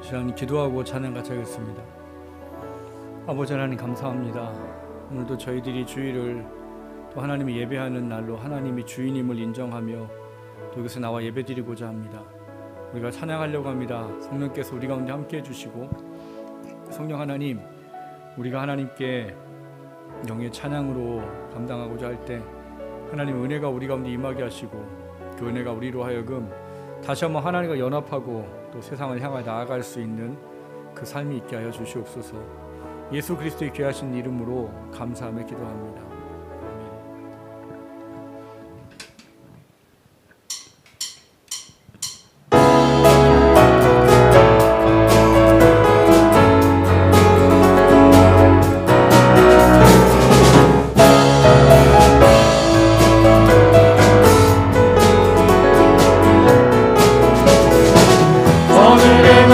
시간 기도하고 찬양 같이 하겠습니다. 아버지 하나님 감사합니다. 오늘도 저희들이 주일을 또 하나님이 예배하는 날로 하나님이 주인임을 인정하며 또 여기서 나와 예배드리고자 합니다. 우리가 찬양하려고 합니다. 성령께서 우리 가운데 함께 해주시고, 성령 하나님, 우리가 하나님께 영의 찬양으로 감당하고자 할 때 하나님의 은혜가 우리 가운데 임하게 하시고, 그 은혜가 우리로 하여금 다시 한번 하나님과 연합하고 또 세상을 향해 나아갈 수 있는 그 삶이 있게 하여 주시옵소서. 예수 그리스도의 귀하신 이름으로 감사하며 기도합니다.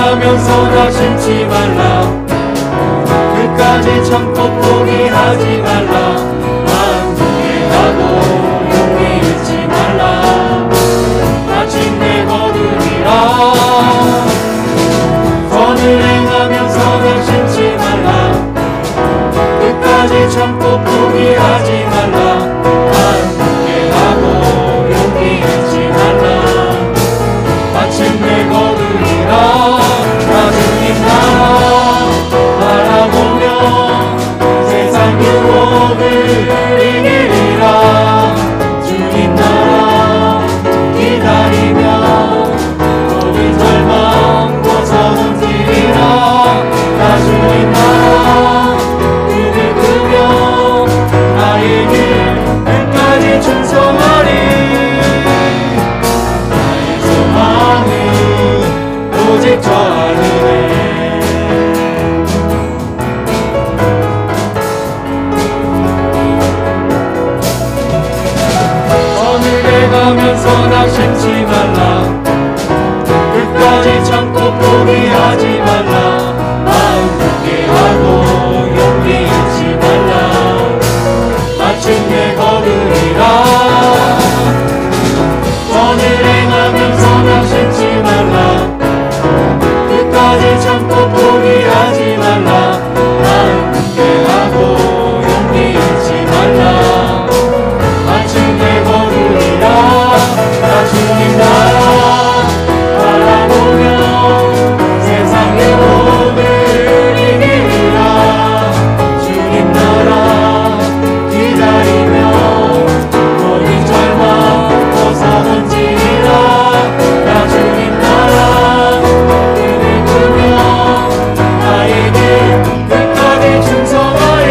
하면서도 심지 말라. 끝까지 참고 포기하지 말라. 마음 포기하고 용기 잃지 말라. 마침내 거두리라. 선을 행하면서도 심지 말라. 끝까지 참고 포기하지 말라. 마음 포기하고 용기 잃지 말라. 마침내 거두리라. 주님 나라 바라보며 세상 유혹을 이기리라. 주님 나라 기다리며 모든 절망 벗어던지리라. 나 주님 나라 꿈을 꾸며 나의 길 끝까지 충성하리. 나의 소망은 오직 저 하늘에. 가면서 낙심치 말라. 끝까지 참고 포기하지 말라. 마음 굳게 하고 용기 잃지 말라. 마침내 거두리라. 선을 행하면서 낙심치 말라. 끝까지 참고 포기하지 말라. 마음 굳게 하고 용기 잃지 말라. 마침내 거두리라. 나 주님 나라 바라보며 세상 유혹을 이기리라. 주님 나라 기다리며 모든 절망 벗어던지리라. 나 주님 나라 꿈을 꾸며 나의 길 끝까지 충성하리.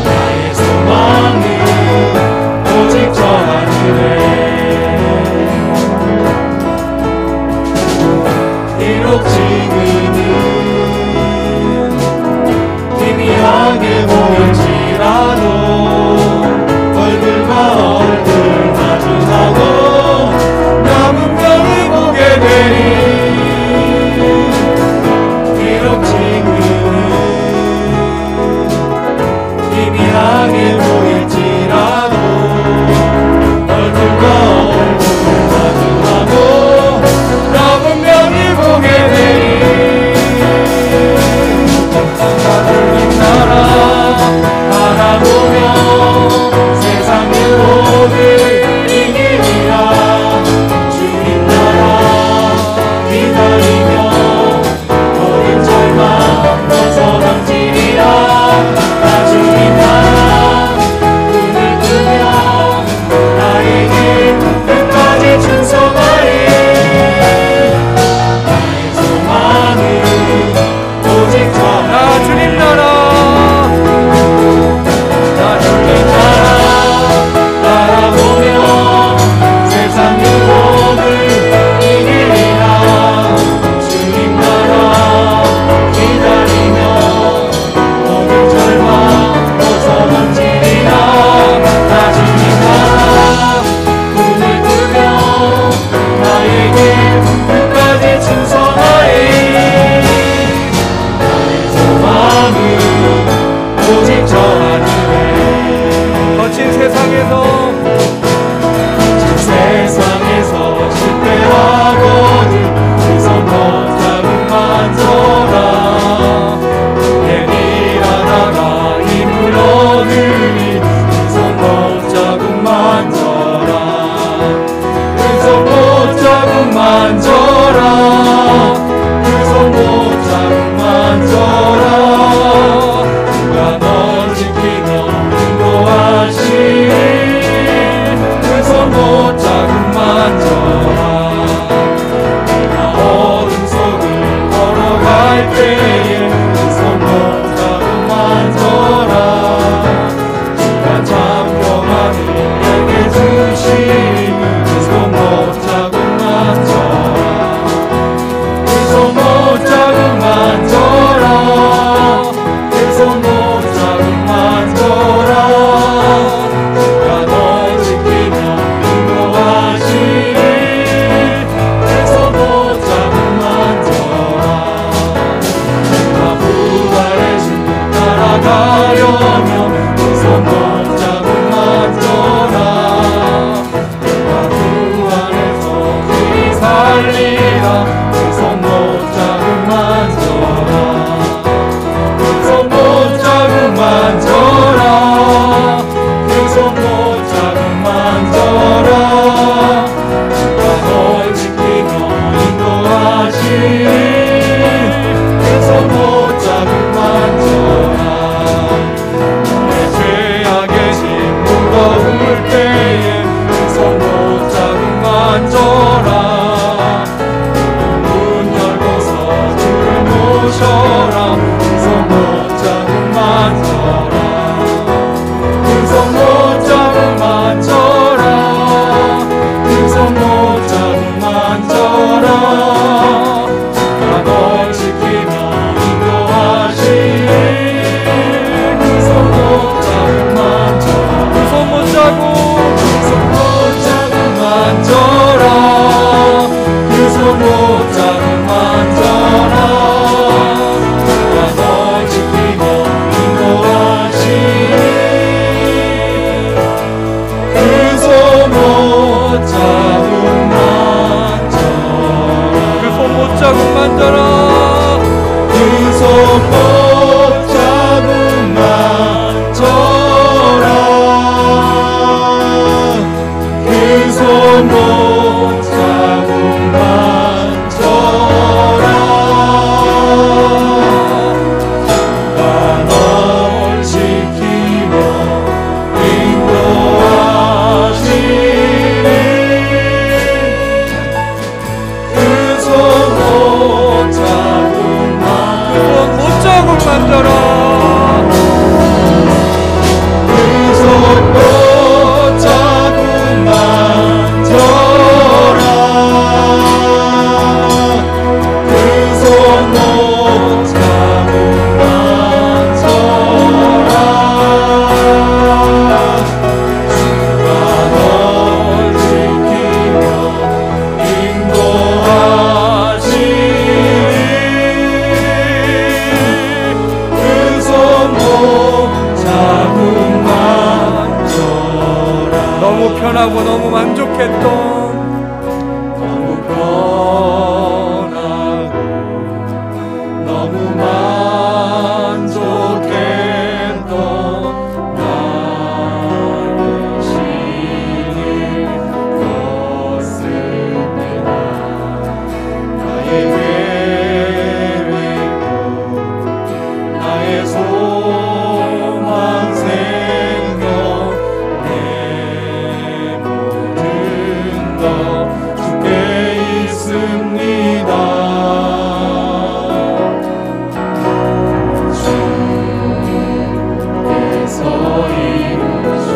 나의 소망은 오직 저 하늘에. 비록 지금은 희미하게 보일지라도 얼굴과 얼굴 마주하고 나 분명히 보게 되리. 비록 지금은 희미하게 보일지라도 얼굴과 얼굴 마주하고 나 분명히 보게 되리. 만져라. 그 손 붙잡고 만져라. 그 손 붙잡고 만져라. 주가 널 지키며 인도하시니 그 손 붙잡고 못자국 만져라. 그 손 붙잡고 만져라. 그 손 붙잡고 만져라. 주가 널 지키며 인도하시니 그 손 붙잡고 만져라. 너무 편하고 너무 만족했던, 너무 편하고 너무 만족했던 나의 신이 컸습니다. 나의 계획도 나의 소망 생각 내 모든 것 주께 있습니다. 주께서 이루신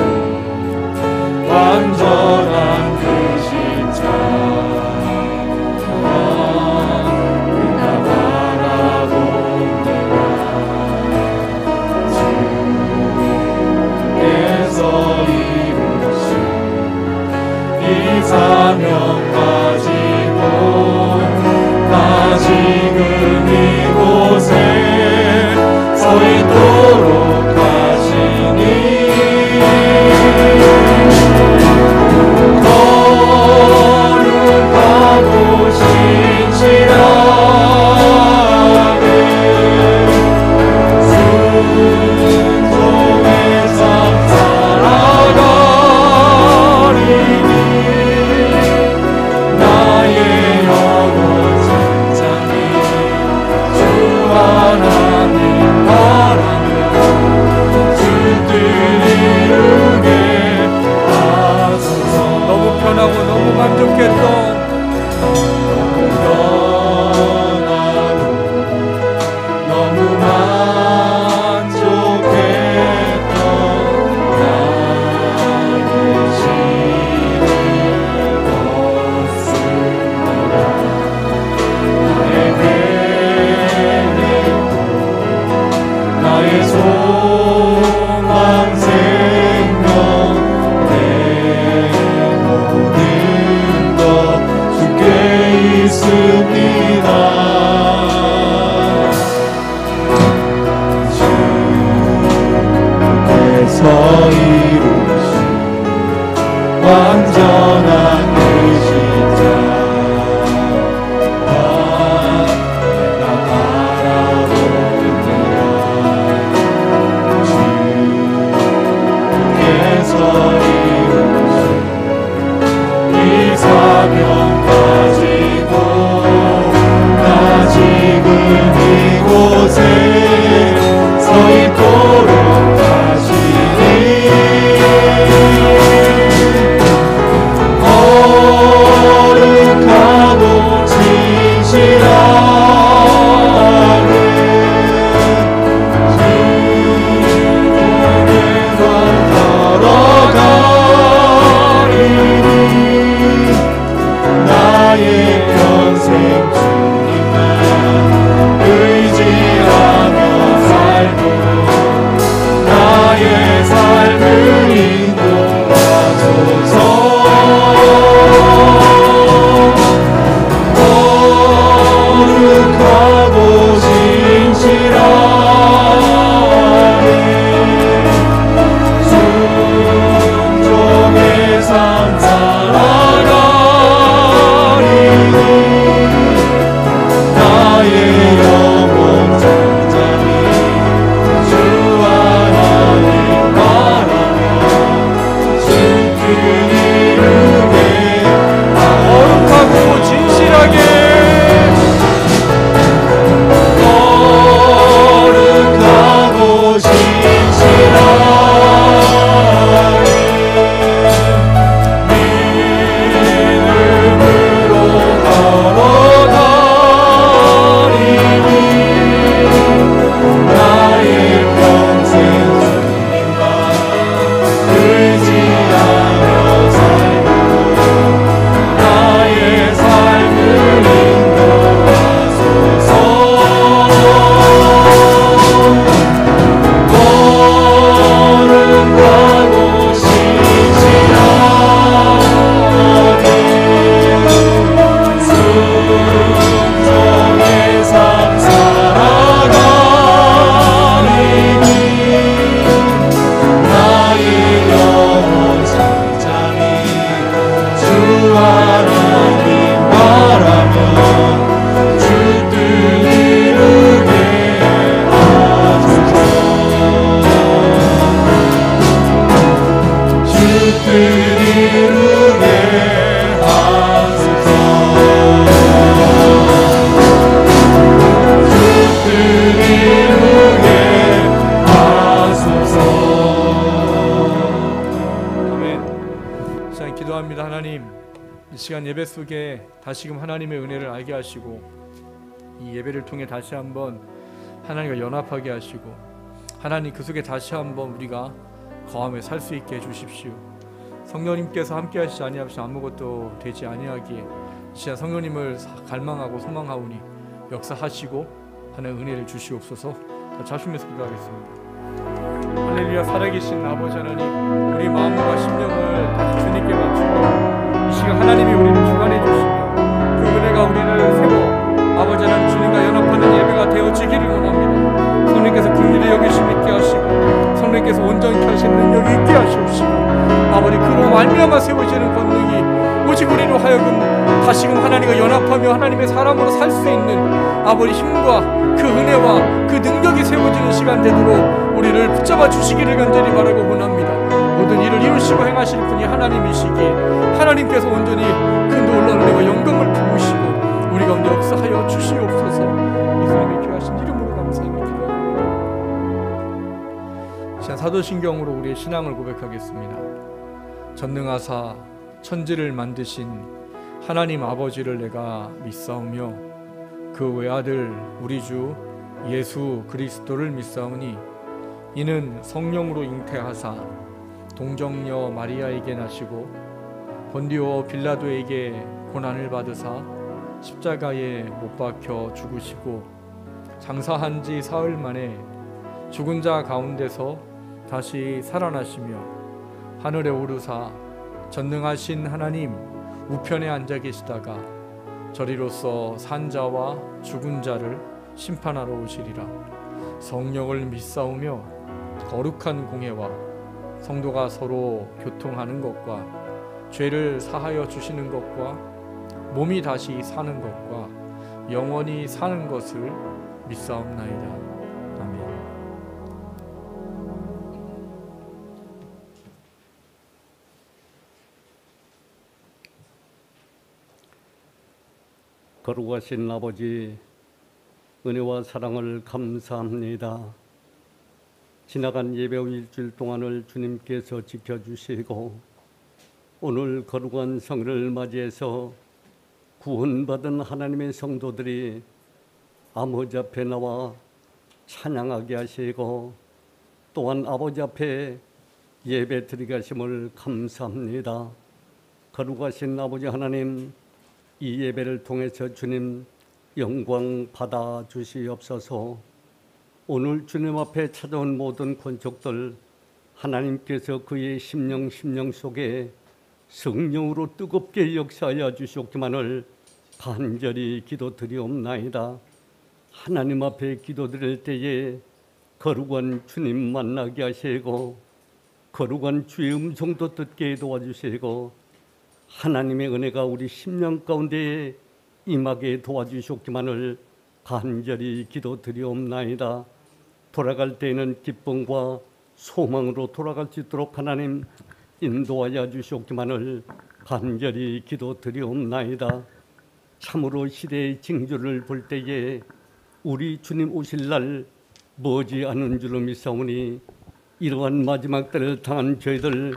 완전한 그 십자가 그가 바라봅니다. 주께서 이루신 이 사명 가지고 나 지금 이곳에 서 있도록 하시니 거룩하고 신실하게 순종의 삶 살아가리니 나의 영혼 찬양이 주 하나님 바라며 예배 속에 다시금 하나님의 은혜를 알게 하시고 이 예배를 통해 다시 한번 하나님과 연합하게 하시고 하나님 그 속에 다시 한번 우리가 거함에 살 수 있게 해주십시오. 성령님께서 함께 하시지 아니하시면 아무것도 되지 아니하기에 진짜 성령님을 갈망하고 소망하오니 역사하시고 하나님 은혜를 주시옵소서. 자신에서 기도하겠습니다. 할렐루야. 살아계신 아버지 하나님, 우리 마음과 심령을 다시 주님께 맞추고 이 시간 하나님이 우리를 주관해 주시며 그 은혜가 우리를 세워 아버지 하나님 주님과 연합하는 예배가 되어지기를 원합니다. 성령께서 긍휼히 여기심 있게 하시고 성령께서 온전히 하시는 능력이 있게 하시옵시고 아버지 그로 말미암아 세워지는 권능이 오직 우리로 하여금 다시금 하나님과 연합하며 하나님의 사람으로 살 수 있는 아버지 힘과 그 은혜와 그 능력이 세워지는 시간 되도록 우리를 붙잡아 주시기를 간절히 바라고 원합니다. 모든 일을 이루시고 행하실 분이 하나님이시기에 하나님께서 온전히 그 놀라운 은혜와 영광을 부으시고 우리 가운데 역사하여 주시옵소서. 예수님의 귀하신 이름으로 감사하며 기도합니다. 시간 사도신경으로 우리의 신앙을 고백하겠습니다. 전능하사 천지를 만드신 하나님 아버지를 내가 믿사오며 그 외아들 우리 주 예수 그리스도를 믿사오니 이는 성령으로 잉태하사 동정녀 마리아에게 나시고 본디오 빌라도에게 고난을 받으사 십자가에 못 박혀 죽으시고 장사한 지 사흘 만에 죽은 자 가운데서 다시 살아나시며 하늘에 오르사 전능하신 하나님 우편에 앉아 계시다가 저리로서 산 자와 죽은 자를 심판하러 오시리라. 성령을 믿사오며 거룩한 공회와 성도가 서로 교통하는 것과 죄를 사하여 주시는 것과 몸이 다시 사는 것과 영원히 사는 것을 믿사옵나이다. 아멘. 거룩하신 아버지, 은혜와 사랑을 감사합니다. 지나간 예배 일주일 동안을 주님께서 지켜주시고 오늘 거룩한 성일을 맞이해서 구원받은 하나님의 성도들이 아버지 앞에 나와 찬양하게 하시고 또한 아버지 앞에 예배 드리게 하심을 감사합니다. 거룩하신 아버지 하나님, 이 예배를 통해서 주님 영광 받아 주시옵소서. 오늘 주님 앞에 찾아온 모든 권속들 하나님께서 그의 심령 속에 성령으로 뜨겁게 역사하여 주시옵기만을 간절히 기도드리옵나이다. 하나님 앞에 기도드릴 때에 거룩한 주님 만나게 하시고 거룩한 주의 음성도 듣게 도와주시고 하나님의 은혜가 우리 심령 가운데 임하게 도와주시옵기만을 간절히 기도드리옵나이다. 돌아갈 때에는 기쁨과 소망으로 돌아갈 수 있도록 하나님 인도하여 주시옵기만을 간절히 기도드리옵나이다. 참으로 시대의 징조를 볼 때에 우리 주님 오실 날 머지않은 줄로 믿사오니 이러한 마지막 때를 당한 저희들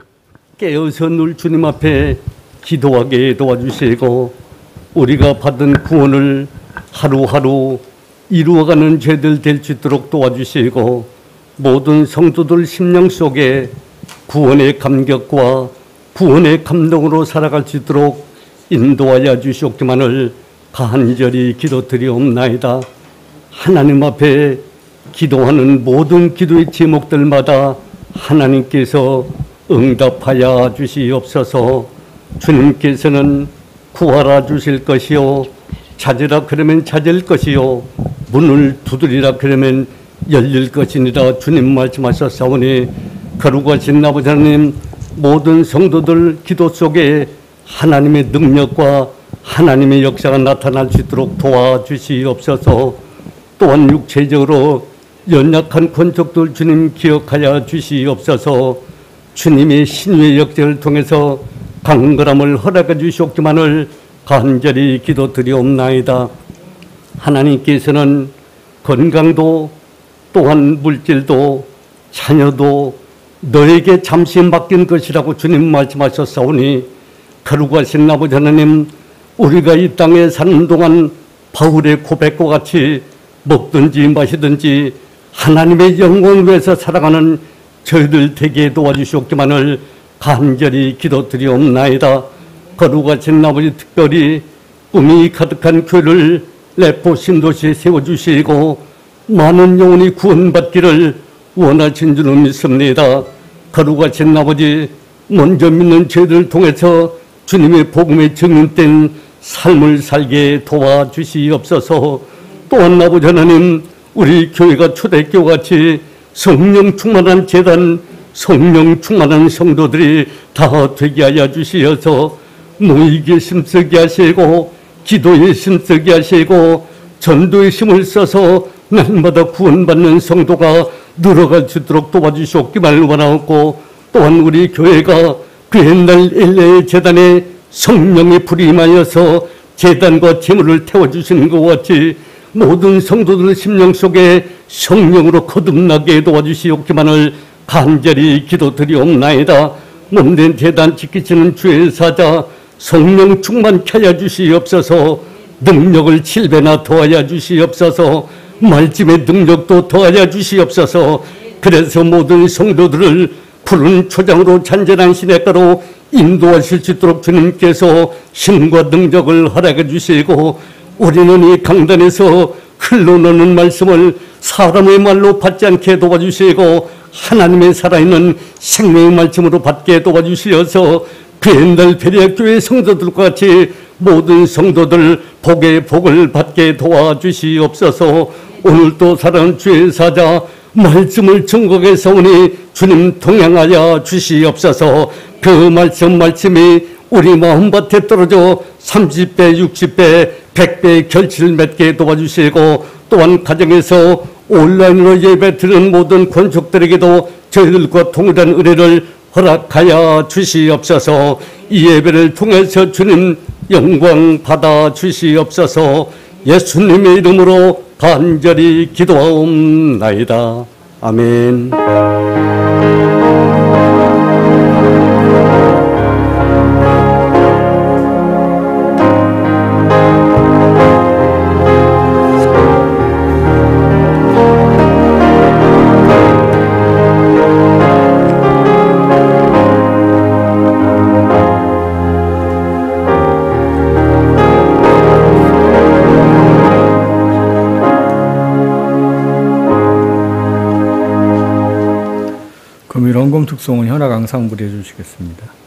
깨어서 늘 주님 앞에 기도하게 도와주시고 우리가 받은 구원을 하루하루 이루어가는 죄들 될 수 있도록 도와주시고 모든 성도들 심령 속에 구원의 감격과 구원의 감동으로 살아갈 수 있도록 인도하여 주시옵기만을 간절히 기도드리옵나이다. 하나님 앞에 기도하는 모든 기도의 제목들마다 하나님께서 응답하여 주시옵소서. 주님께서는 구하라 주실 것이요 찾으라 그러면 찾을 것이요 문을 두드리라 그러면 열릴 것이니라 주님 말씀하셨사오니 거룩하신 아버지 하나님 모든 성도들 기도 속에 하나님의 능력과 하나님의 역사가 나타날 수 있도록 도와주시옵소서. 또한 육체적으로 연약한 권속들 주님 기억하여 주시옵소서. 주님의 신유의 역사를 통해서 강건함을 허락해 주시옵기만을 간절히 기도드리옵나이다. 하나님께서는 건강도 또한 물질도 자녀도 너에게 잠시 맡긴 것이라고 주님 말씀하셨사오니 거룩하신 아버지 하나님 우리가 이 땅에 사는 동안 바울의 고백과 같이 먹든지 마시든지 하나님의 영광을 위해서 살아가는 저희들 되게 도와주시옵기만을 간절히 기도드리옵나이다. 거룩하신 아버지 특별히 꿈이 가득한 교회를 레포 신도시에 세워주시고 많은 영혼이 구원받기를 원하신 줄로 믿습니다. 거룩하신 아버지 먼저 믿는 저희들을 통해서 주님의 복음에 증인된 삶을 살게 도와주시옵소서. 또한 아버지 하나님 우리 교회가 초대교같이 성령 충만한 재단 성령 충만한 성도들이 다 되게 하여 주시어서 노이게 힘쓰게 하시고 기도에 힘쓰게 하시고 전도에 힘을 써서 날마다 구원받는 성도가 늘어갈 수 있도록 도와주시옵기만을 원하옵고 또한 우리 교회가 그 옛날 엘레의 재단에 성령의 불이 임하여서 재단과 재물을 태워주시는 것 같이 모든 성도들 심령 속에 성령으로 거듭나게 도와주시옵기만을 간절히 기도드리옵나이다. 몸된 재단 지키시는 주의 사자 성령 충만케 하여 주시옵소서. 능력을 7배나 더하여 주시옵소서. 말씀의 능력도 더하여 주시옵소서. 그래서 모든 성도들을 푸른 초장으로 잔잔한 시냇가로 인도하실 수 있도록 주님께서 힘과 능력을 허락해 주시고 우리는 이 강단에서 흘러나오는 말씀을 사람의 말로 받지 않게 도와주시고 하나님의 살아있는 생명의 말씀으로 받게 도와주시어서 그 옛날 베레아교회 성도들과 같이 모든 성도들 복의 복을 받게 도와주시옵소서. 오늘도 사랑하는 주의 사자 말씀을 증거하게 사오니 주님 동행하여 주시옵소서. 그 말씀이 우리 마음밭에 떨어져 30배, 60배, 100배의 결실을 맺게 도와주시고 또한 가정에서 온라인으로 예배 드리는 모든 권속들에게도 저희들과 동일한 은혜를 허락하여 주시옵소서. 이 예배를 통해서 주님 영광 받아 주시옵소서. 예수님의 이름으로 간절히 기도하옵나이다. 아멘. 금일 헌금 특송은 현악 앙상블이 해주시겠습니다.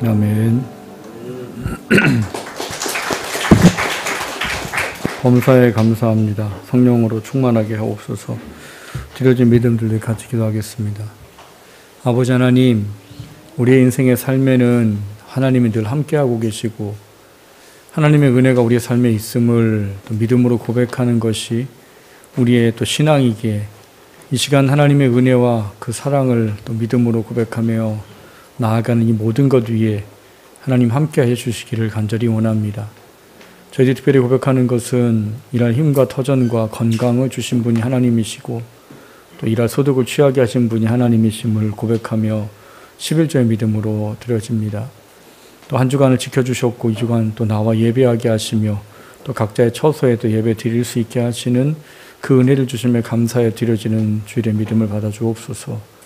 아멘. 범사에 감사합니다. 성령으로 충만하게 하옵소서. 드려진 믿음들을 같이 기도하겠습니다. 아버지 하나님, 우리의 인생의 삶에는 하나님이 늘 함께하고 계시고 하나님의 은혜가 우리의 삶에 있음을 또 믿음으로 고백하는 것이 우리의 또 신앙이기에 이 시간 하나님의 은혜와 그 사랑을 또 믿음으로 고백하며 나아가는 이 모든 것 위에 하나님 함께해 주시기를 간절히 원합니다. 저희들이 특별히 고백하는 것은 일할 힘과 터전과 건강을 주신 분이 하나님이시고 또 일할 소득을 취하게 하신 분이 하나님이심을 고백하며 11조의 믿음으로 드려집니다. 또 한 주간을 지켜주셨고 이 주간 또 나와 예배하게 하시며 또 각자의 처소에도 예배 드릴 수 있게 하시는 그 은혜를 주심에 감사해 드려지는 주일의 믿음을 받아 주옵소서.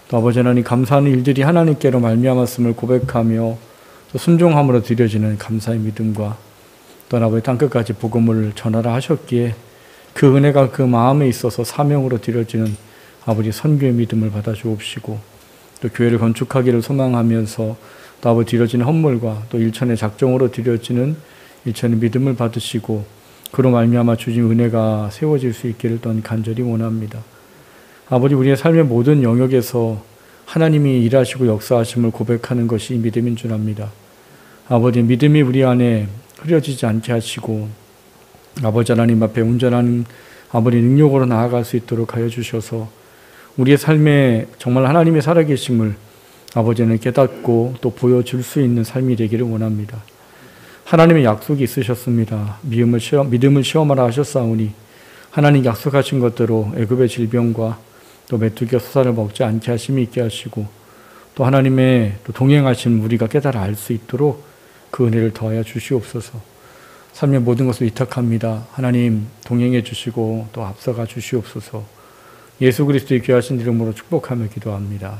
또 아버지 하나님, 감사하는 일들이 하나님께로 말미암았음을 고백하며 또 순종함으로 드려지는 감사의 믿음과 또 아버지 땅끝까지 복음을 전하라 하셨기에 그 은혜가 그 마음에 있어서 사명으로 드려지는 아버지 선교의 믿음을 받아 주옵시고 또 교회를 건축하기를 소망하면서 또 아버지 드려지는 헌물과 또 일천의 작정으로 드려지는 일천의 믿음을 받으시고 그로 말미암아 주신 은혜가 세워질 수 있기를 또한 간절히 원합니다. 아버지, 우리의 삶의 모든 영역에서 하나님이 일하시고 역사하심을 고백하는 것이 믿음인 줄 압니다. 아버지, 믿음이 우리 안에 흐려지지 않게 하시고 아버지 하나님 앞에 온전한 아버지 능력으로 나아갈 수 있도록 하여 주셔서 우리의 삶에 정말 하나님의 살아계심을 아버지는 깨닫고 또 보여줄 수 있는 삶이 되기를 원합니다. 하나님의 약속이 있으셨습니다. 믿음을 시험하라 하셨사오니 하나님 약속하신 것대로 애굽의 질병과 또 메뚜기가 수사를 먹지 않게 하심이 있게 하시고 또 하나님의 또 동행하신 우리가 깨달아 알 수 있도록 그 은혜를 더하여 주시옵소서. 삶의 모든 것을 위탁합니다. 하나님 동행해 주시고 또 앞서가 주시옵소서. 예수 그리스도의 귀하신 이름으로 축복하며 기도합니다.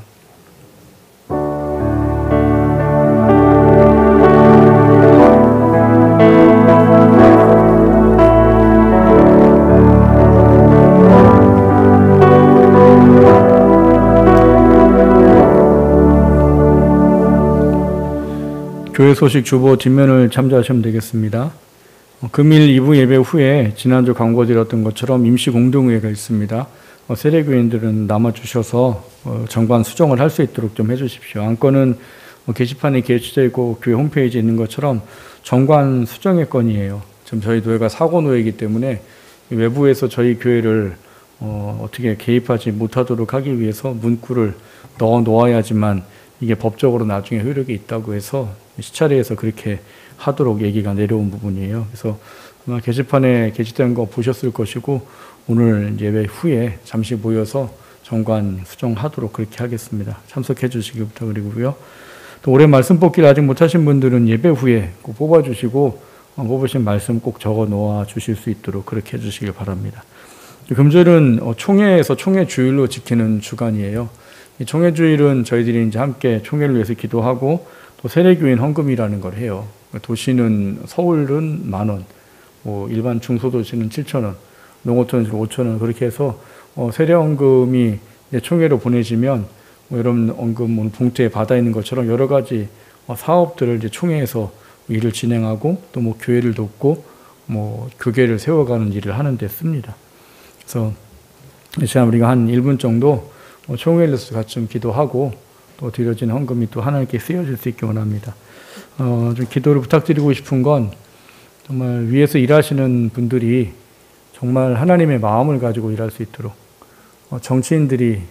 교회 소식 주보 뒷면을 참조하시면 되겠습니다. 금일 2부 예배 후에 지난주 광고 드렸던 것처럼 임시 공동회의가 있습니다. 세례교인들은 남아주셔서 정관 수정을 할 수 있도록 좀 해주십시오. 안건은 게시판에 게시되어 있고 교회 홈페이지에 있는 것처럼 정관 수정의 건이에요. 지금 저희 교회가 사고노예이기 때문에 외부에서 저희 교회를 어떻게 개입하지 못하도록 하기 위해서 문구를 넣어 놓아야지만 이게 법적으로 나중에 효력이 있다고 해서 시차례에서 그렇게 하도록 얘기가 내려온 부분이에요. 그래서 아마 게시판에 게시된 거 보셨을 것이고 오늘 예배 후에 잠시 모여서 정관 수정하도록 그렇게 하겠습니다. 참석해 주시기 부탁드리고요. 또 올해 말씀 뽑기를 아직 못하신 분들은 예배 후에 꼭 뽑아주시고 뽑으신 말씀 꼭 적어 놓아 주실 수 있도록 그렇게 해주시길 바랍니다. 금주일은 총회에서 총회 주일로 지키는 주간이에요. 이 총회 주일은 저희들이 이제 함께 총회를 위해서 기도하고 또 세례교인 헌금이라는 걸 해요. 도시는 서울은 10,000원, 일반 중소도시는 7,000원, 농어촌은 5,000원 그렇게 해서 세례 헌금이 총회로 보내지면 여러분 헌금 오늘 봉투에 받아 있는 것처럼 여러 가지 사업들을 이제 총회에서 일을 진행하고 또 뭐 교회를 돕고 뭐 교계를 세워가는 일을 하는 데 씁니다. 그래서 시간 우리가 한 1분 정도 총회를 같이 좀 기도하고 또 드려진 헌금이 또 하나님께 쓰여질 수 있기 원합니다. 좀 기도를 부탁드리고 싶은 건 정말 위에서 일하시는 분들이 정말 하나님의 마음을 가지고 일할 수 있도록 정치인들이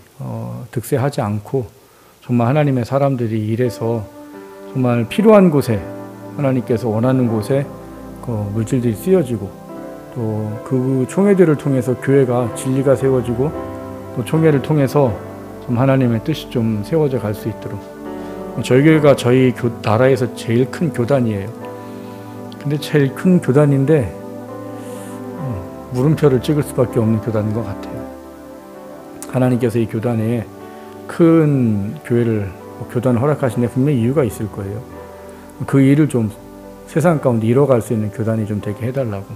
득세하지 않고 정말 하나님의 사람들이 일해서 정말 필요한 곳에 하나님께서 원하는 곳에 그 물질들이 쓰여지고 또 그 총회들을 통해서 교회가 진리가 세워지고 또 총회를 통해서 좀 하나님의 뜻이 좀 세워져 갈 수 있도록 저희 교회가 저희 나라에서 제일 큰 교단이에요. 근데 제일 큰 교단인데 물음표를 찍을 수밖에 없는 교단인 것 같아요. 하나님께서 이 교단에 큰 교회를 교단을 허락하신 데 분명히 이유가 있을 거예요. 그 일을 좀 세상 가운데 이뤄갈 수 있는 교단이 좀 되게 해달라고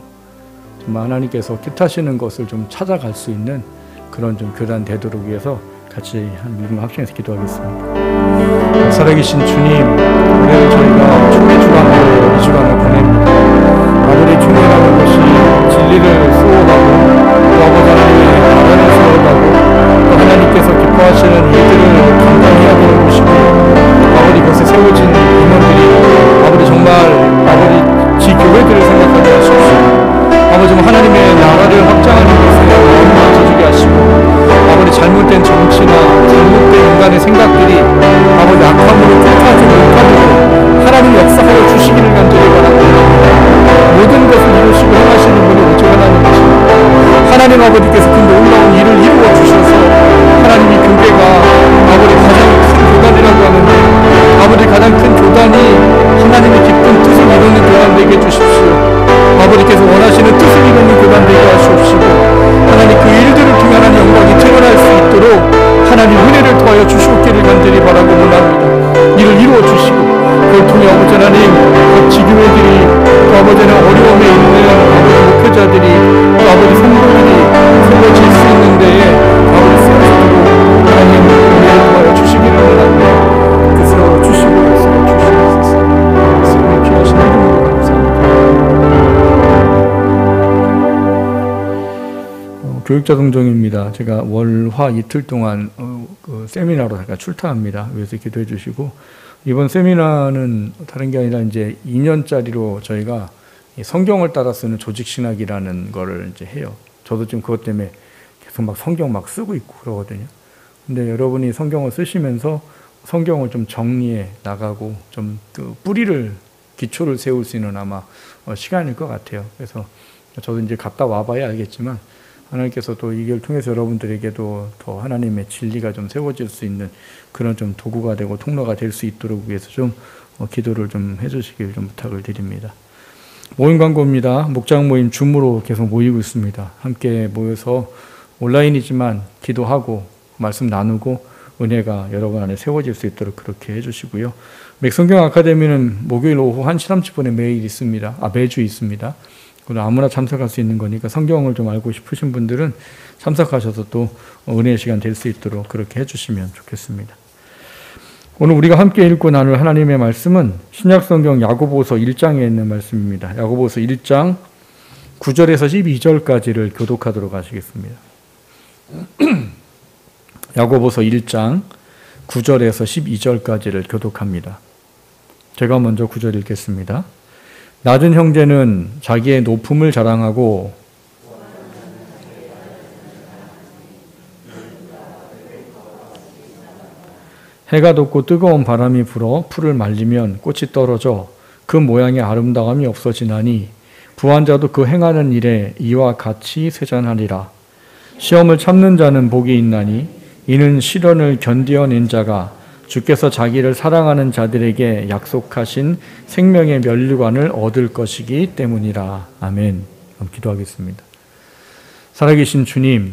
정말 하나님께서 뜻하시는 것을 좀 찾아갈 수 있는 그런 좀 교단 되도록 위해서 같이 한 믿음을 합심해서 기도하겠습니다. 살아계신 주님, 올해 저희가 총회 주간으로 이 주간을 보냅니다. 아버지, 총회라는 것이 진리를 수호하고 또 아버지 하나님의 나라를 수호하고 또 하나님께서 기뻐하시는 일들을 감당해야 되는 것이고, 아버지 그것에 세워진 임원들이 아버지 정말 아버지 지교회들을 생각하게 하십시오. 아버지 하나님의 나라를 확장하는 것에 마음을 져주게 하시고, 아버지 잘못된 정치나 잘못된 인간의 생각들이 아버지 악함으로 쫓아지 못하도록 하나님 역사하여 주시기를 간절히 바랍니다. 모든 것을 이루시고 행하시는 분이 오직 하나님이십니다. 하나님 아버지께서 그 놀라운 일을 이루어 주셔서 하나님이 교회가 아버지 가장 큰 교단이라고 하는데, 아버지 가장 큰 교단이 하나님의 기쁜 뜻을 이루는 교단 되게 해주십시오. 아버지께서 원하시는 뜻을 이루는 교단 되게 하시옵시고, 하나님 그 일들을 통해 하나님 영광이 드러날 수 있도록 하나님 은혜를 더하여 주시옵기를 간절히 바라고 원합니다. 이를 이루어 주시고, 그걸 통해 아버지 하나님 각 지교회들이 또 아버지 하나님 어려움에 있는 아버지 목회자들이 또 아버지 성도들이 세워질 수 있는 데에 아버지 세워지도록 하나님 은혜를 더하여 주시기를 원합니다. 그래서 주시고 주시옵소서. 말씀을 귀하신 이름으로 감사합니다. 교육자 동정입니다. 제가 월, 화 이틀 동안 그 세미나로 잠깐 출타합니다. 그래서 기도해 주시고, 이번 세미나는 다른 게 아니라 이제 2년짜리로 저희가 성경을 따라 쓰는 조직신학이라는 거를 이제 해요. 저도 지금 그것 때문에 계속 막 성경 막 쓰고 있고 그러거든요. 근데 여러분이 성경을 쓰시면서 성경을 좀 정리해 나가고 좀 그 뿌리를, 기초를 세울 수 있는 아마 시간일 것 같아요. 그래서 저도 이제 갔다 와봐야 알겠지만, 하나님께서 또 이걸 통해서 여러분들에게도 더 하나님의 진리가 좀 세워질 수 있는 그런 좀 도구가 되고 통로가 될 수 있도록 위해서 좀 기도를 좀 해주시길 좀 부탁을 드립니다. 모임 광고입니다. 목장 모임 줌으로 계속 모이고 있습니다. 함께 모여서 온라인이지만 기도하고 말씀 나누고 은혜가 여러분 안에 세워질 수 있도록 그렇게 해주시고요. 맥성경 아카데미는 목요일 오후 1시 30분에 매일 있습니다. 매주 있습니다. 아무나 참석할 수 있는 거니까 성경을 좀 알고 싶으신 분들은 참석하셔서 또 은혜의 시간 될 수 있도록 그렇게 해주시면 좋겠습니다. 오늘 우리가 함께 읽고 나눌 하나님의 말씀은 신약성경 야고보서 1장에 있는 말씀입니다. 야고보서 1장 9절에서 12절까지를 교독하도록 하시겠습니다. 야고보서 1장 9절에서 12절까지를 교독합니다. 제가 먼저 9절 읽겠습니다. 낮은 형제는 자기의 높음을 자랑하고 해가 돋고 뜨거운 바람이 불어 풀을 말리면 꽃이 떨어져 그 모양의 아름다움이 없어지나니 부한 자도 그 행하는 일에 이와 같이 쇠잔하리라. 시험을 참는 자는 복이 있나니 이는 시련을 견디어낸 자가 주께서 자기를 사랑하는 자들에게 약속하신 생명의 면류관을 얻을 것이기 때문이라. 아멘. 기도하겠습니다. 살아계신 주님,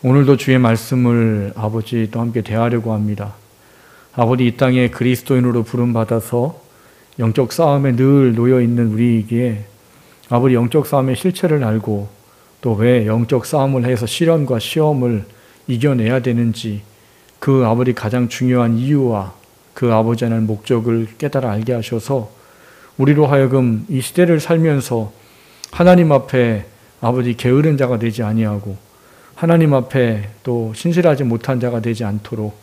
오늘도 주의 말씀을 아버지 또 함께 대하려고 합니다. 아버지, 이 땅에 그리스도인으로 부름받아서 영적 싸움에 늘 놓여있는 우리에게 아버지 영적 싸움의 실체를 알고 또 왜 영적 싸움을 해서 시련과 시험을 이겨내야 되는지 그 아버지 가장 중요한 이유와 그 아버지 하나님 목적을 깨달아 알게 하셔서 우리로 하여금 이 시대를 살면서 하나님 앞에 아버지 게으른 자가 되지 아니하고 하나님 앞에 또 신실하지 못한 자가 되지 않도록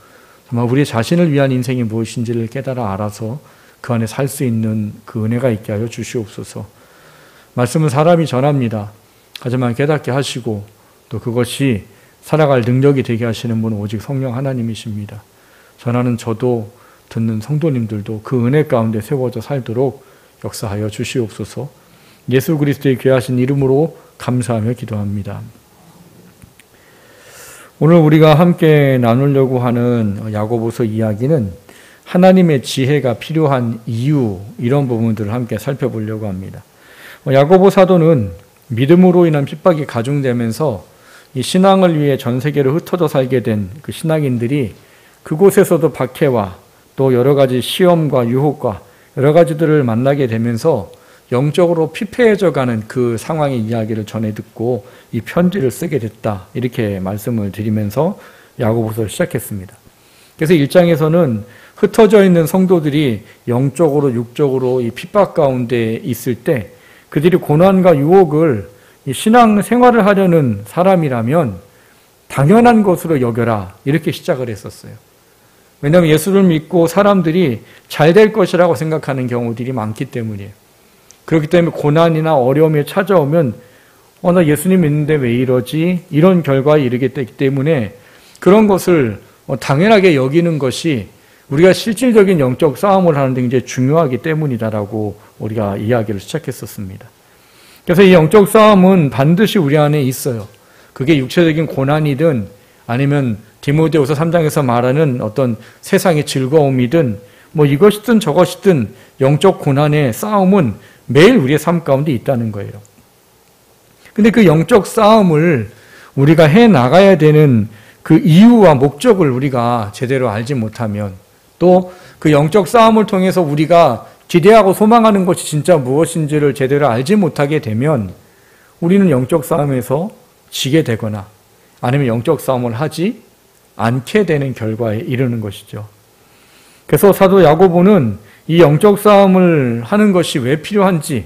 정말 우리 자신을 위한 인생이 무엇인지를 깨달아 알아서 그 안에 살 수 있는 그 은혜가 있게 하여 주시옵소서. 말씀은 사람이 전합니다. 하지만 깨닫게 하시고 또 그것이 살아갈 능력이 되게 하시는 분은 오직 성령 하나님이십니다. 전하는 저도 듣는 성도님들도 그 은혜 가운데 세워져 살도록 역사하여 주시옵소서. 예수 그리스도의 귀하신 이름으로 감사하며 기도합니다. 오늘 우리가 함께 나누려고 하는 야고보서 이야기는 하나님의 지혜가 필요한 이유, 이런 부분들을 함께 살펴보려고 합니다. 야고보 사도는 믿음으로 인한 핍박이 가중되면서 이 신앙을 위해 전 세계로 흩어져 살게 된 그 신앙인들이 그곳에서도 박해와 또 여러 가지 시험과 유혹과 여러 가지들을 만나게 되면서 영적으로 피폐해져 가는 그 상황의 이야기를 전해 듣고 이 편지를 쓰게 됐다. 이렇게 말씀을 드리면서 야고보서를 시작했습니다. 그래서 1장에서는 흩어져 있는 성도들이 영적으로 육적으로 이 핍박 가운데 있을 때 그들이 고난과 유혹을 신앙 생활을 하려는 사람이라면 당연한 것으로 여겨라 이렇게 시작을 했었어요. 왜냐하면 예수를 믿고 사람들이 잘 될 것이라고 생각하는 경우들이 많기 때문이에요. 그렇기 때문에 고난이나 어려움이 찾아오면 나 예수님 믿는데 왜 이러지? 이런 결과에 이르게 되기 때문에 그런 것을 당연하게 여기는 것이 우리가 실질적인 영적 싸움을 하는 데 굉장히 중요하기 때문이다라고 우리가 이야기를 시작했었습니다. 그래서 이 영적 싸움은 반드시 우리 안에 있어요. 그게 육체적인 고난이든 아니면 디모데후서 3장에서 말하는 어떤 세상의 즐거움이든 이것이든 저것이든 영적 고난의 싸움은 매일 우리의 삶 가운데 있다는 거예요. 근데 그 영적 싸움을 우리가 해 나가야 되는 그 이유와 목적을 우리가 제대로 알지 못하면 또 그 영적 싸움을 통해서 우리가 기대하고 소망하는 것이 진짜 무엇인지를 제대로 알지 못하게 되면 우리는 영적 싸움에서 지게 되거나 아니면 영적 싸움을 하지 않게 되는 결과에 이르는 것이죠. 그래서 사도 야고보는 이 영적 싸움을 하는 것이 왜 필요한지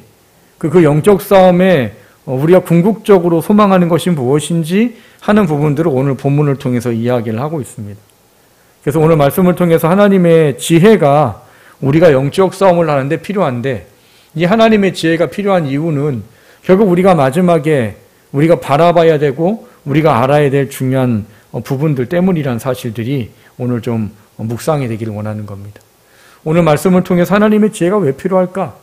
그 영적 싸움에 우리가 궁극적으로 소망하는 것이 무엇인지 하는 부분들을 오늘 본문을 통해서 이야기를 하고 있습니다. 그래서 오늘 말씀을 통해서 하나님의 지혜가 우리가 영적 싸움을 하는데 필요한데 이 하나님의 지혜가 필요한 이유는 결국 우리가 마지막에 우리가 바라봐야 되고 우리가 알아야 될 중요한 부분들 때문이라는 사실들이 오늘 좀 묵상이 되기를 원하는 겁니다. 오늘 말씀을 통해서 하나님의 지혜가 왜 필요할까?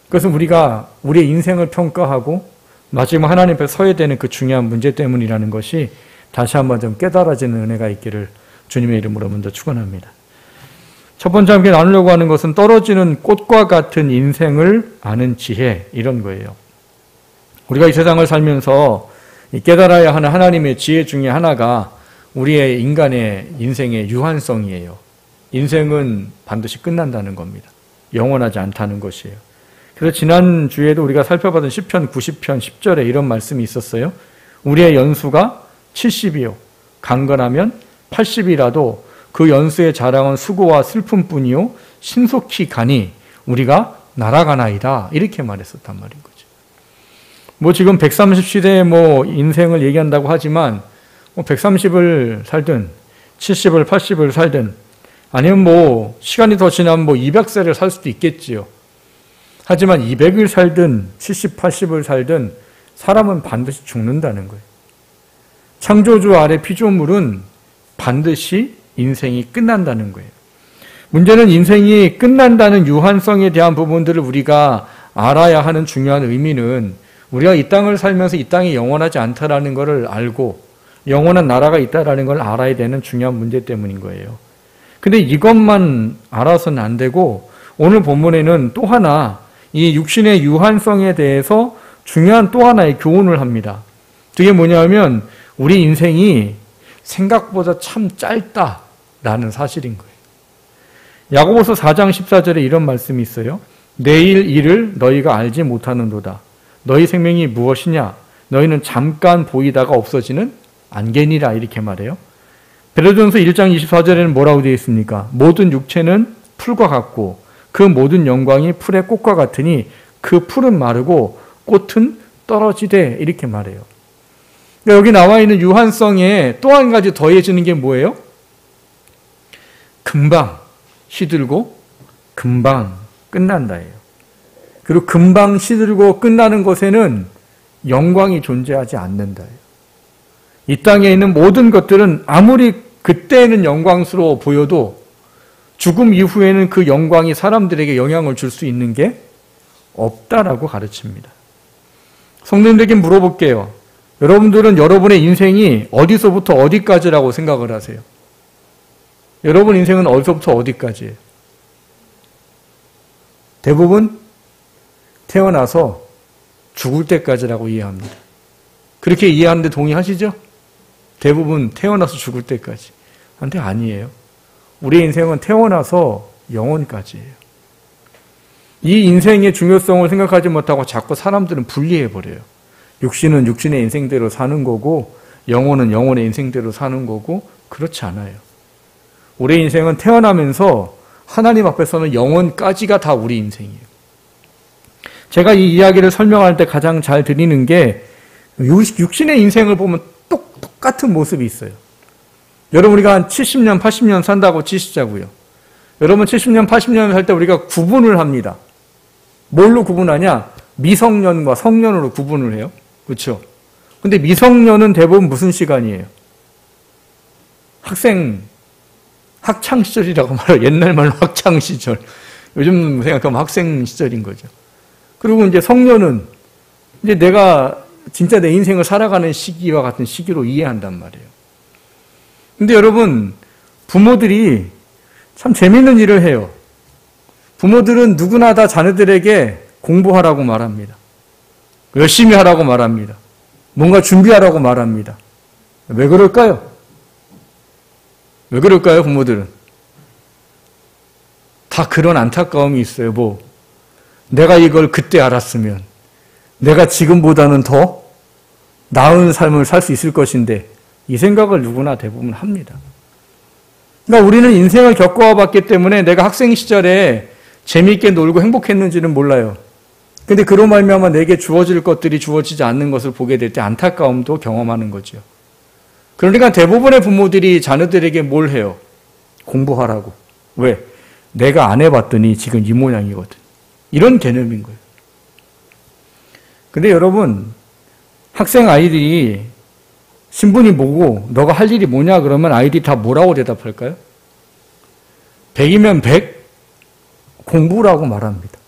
그것은 우리가 우리의 인생을 평가하고 마지막 하나님 앞에 서야 되는 그 중요한 문제 때문이라는 것이 다시 한번 좀 깨달아지는 은혜가 있기를 주님의 이름으로 먼저 축원합니다. 첫 번째 함께 나누려고 하는 것은 떨어지는 꽃과 같은 인생을 아는 지혜 이런 거예요. 우리가 이 세상을 살면서 깨달아야 하는 하나님의 지혜 중에 하나가 우리의 인간의 인생의 유한성이에요. 인생은 반드시 끝난다는 겁니다. 영원하지 않다는 것이에요. 그래서 지난주에도 우리가 살펴봤던 시편 90편 10절에 이런 말씀이 있었어요. 우리의 연수가 70이요. 강건하면 80이라도 그 연수의 자랑은 수고와 슬픔뿐이요. 신속히 가니 우리가 날아가나이다. 이렇게 말했었단 말인 거죠. 지금 130시대의 인생을 얘기한다고 하지만 130을 살든 70을 80을 살든 아니면 시간이 더 지나면 200세를 살 수도 있겠지요. 하지만 200을 살든 70, 80을 살든 사람은 반드시 죽는다는 거예요. 창조주 아래 피조물은 반드시 인생이 끝난다는 거예요. 문제는 인생이 끝난다는 유한성에 대한 부분들을 우리가 알아야 하는 중요한 의미는 우리가 이 땅을 살면서 이 땅이 영원하지 않다라는 것을 알고 영원한 나라가 있다라는 걸 알아야 되는 중요한 문제 때문인 거예요. 근데 이것만 알아서는 안 되고 오늘 본문에는 또 하나 이 육신의 유한성에 대해서 중요한 또 하나의 교훈을 합니다. 그게 뭐냐면 우리 인생이 생각보다 참 짧다라는 사실인 거예요. 야고보서 4장 14절에 이런 말씀이 있어요. 내일 일을 너희가 알지 못하는도다. 너희 생명이 무엇이냐? 너희는 잠깐 보이다가 없어지는 안개니라 이렇게 말해요. 베드로전서 1장 24절에는 뭐라고 되어 있습니까? 모든 육체는 풀과 같고 그 모든 영광이 풀의 꽃과 같으니 그 풀은 마르고 꽃은 떨어지되 이렇게 말해요. 여기 나와 있는 유한성에 또 한 가지 더해지는 게 뭐예요? 금방 시들고 금방 끝난다예요. 그리고 금방 시들고 끝나는 것에는 영광이 존재하지 않는다예요. 이 땅에 있는 모든 것들은 아무리 그때는 영광스러워 보여도 죽음 이후에는 그 영광이 사람들에게 영향을 줄 수 있는 게 없다라고 가르칩니다. 성도님들에게 물어볼게요. 여러분들은 여러분의 인생이 어디서부터 어디까지라고 생각을 하세요? 여러분 인생은 어디서부터 어디까지예요? 대부분 태어나서 죽을 때까지라고 이해합니다. 그렇게 이해하는데 동의하시죠? 대부분 태어나서 죽을 때까지. 근데 아니에요. 우리 인생은 태어나서 영원까지예요. 이 인생의 중요성을 생각하지 못하고 자꾸 사람들은 분리해버려요. 육신은 육신의 인생대로 사는 거고 영혼은 영혼의 인생대로 사는 거고 그렇지 않아요. 우리의 인생은 태어나면서 하나님 앞에서는 영혼까지가 다 우리 인생이에요. 제가 이 이야기를 설명할 때 가장 잘 드리는 게 육신의 인생을 보면 똑같은 모습이 있어요. 여러분 우리가 한 70년, 80년 산다고 치시자고요. 여러분 70년, 80년 살 때 우리가 구분을 합니다. 뭘로 구분하냐? 미성년과 성년으로 구분을 해요. 그렇죠? 근데 미성년은 대부분 무슨 시간이에요? 학창 시절이라고 말해요. 옛날 말로 학창 시절. 요즘 생각하면 학생 시절인 거죠. 그리고 이제 성년은 이제 내가 진짜 내 인생을 살아가는 시기와 같은 시기로 이해한단 말이에요. 근데 여러분, 부모들이 참 재밌는 일을 해요. 부모들은 누구나 다 자녀들에게 공부하라고 말합니다. 열심히 하라고 말합니다. 뭔가 준비하라고 말합니다. 왜 그럴까요? 왜 그럴까요, 부모들은? 다 그런 안타까움이 있어요. 내가 이걸 그때 알았으면 내가 지금보다는 더 나은 삶을 살 수 있을 것인데, 이 생각을 누구나 대부분 합니다. 그러니까 우리는 인생을 겪어와 봤기 때문에 내가 학생 시절에 재미있게 놀고 행복했는지는 몰라요. 근데 그로 말미암아 내게 주어질 것들이 주어지지 않는 것을 보게 될 때 안타까움도 경험하는 거죠. 그러니까 대부분의 부모들이 자녀들에게 뭘 해요? 공부하라고. 왜? 내가 안 해봤더니 지금 이 모양이거든. 이런 개념인 거예요. 근데 여러분, 학생 아이들이 신분이 뭐고 너가 할 일이 뭐냐 그러면 아이들이 다 뭐라고 대답할까요? 100이면 100? 공부라고 말합니다.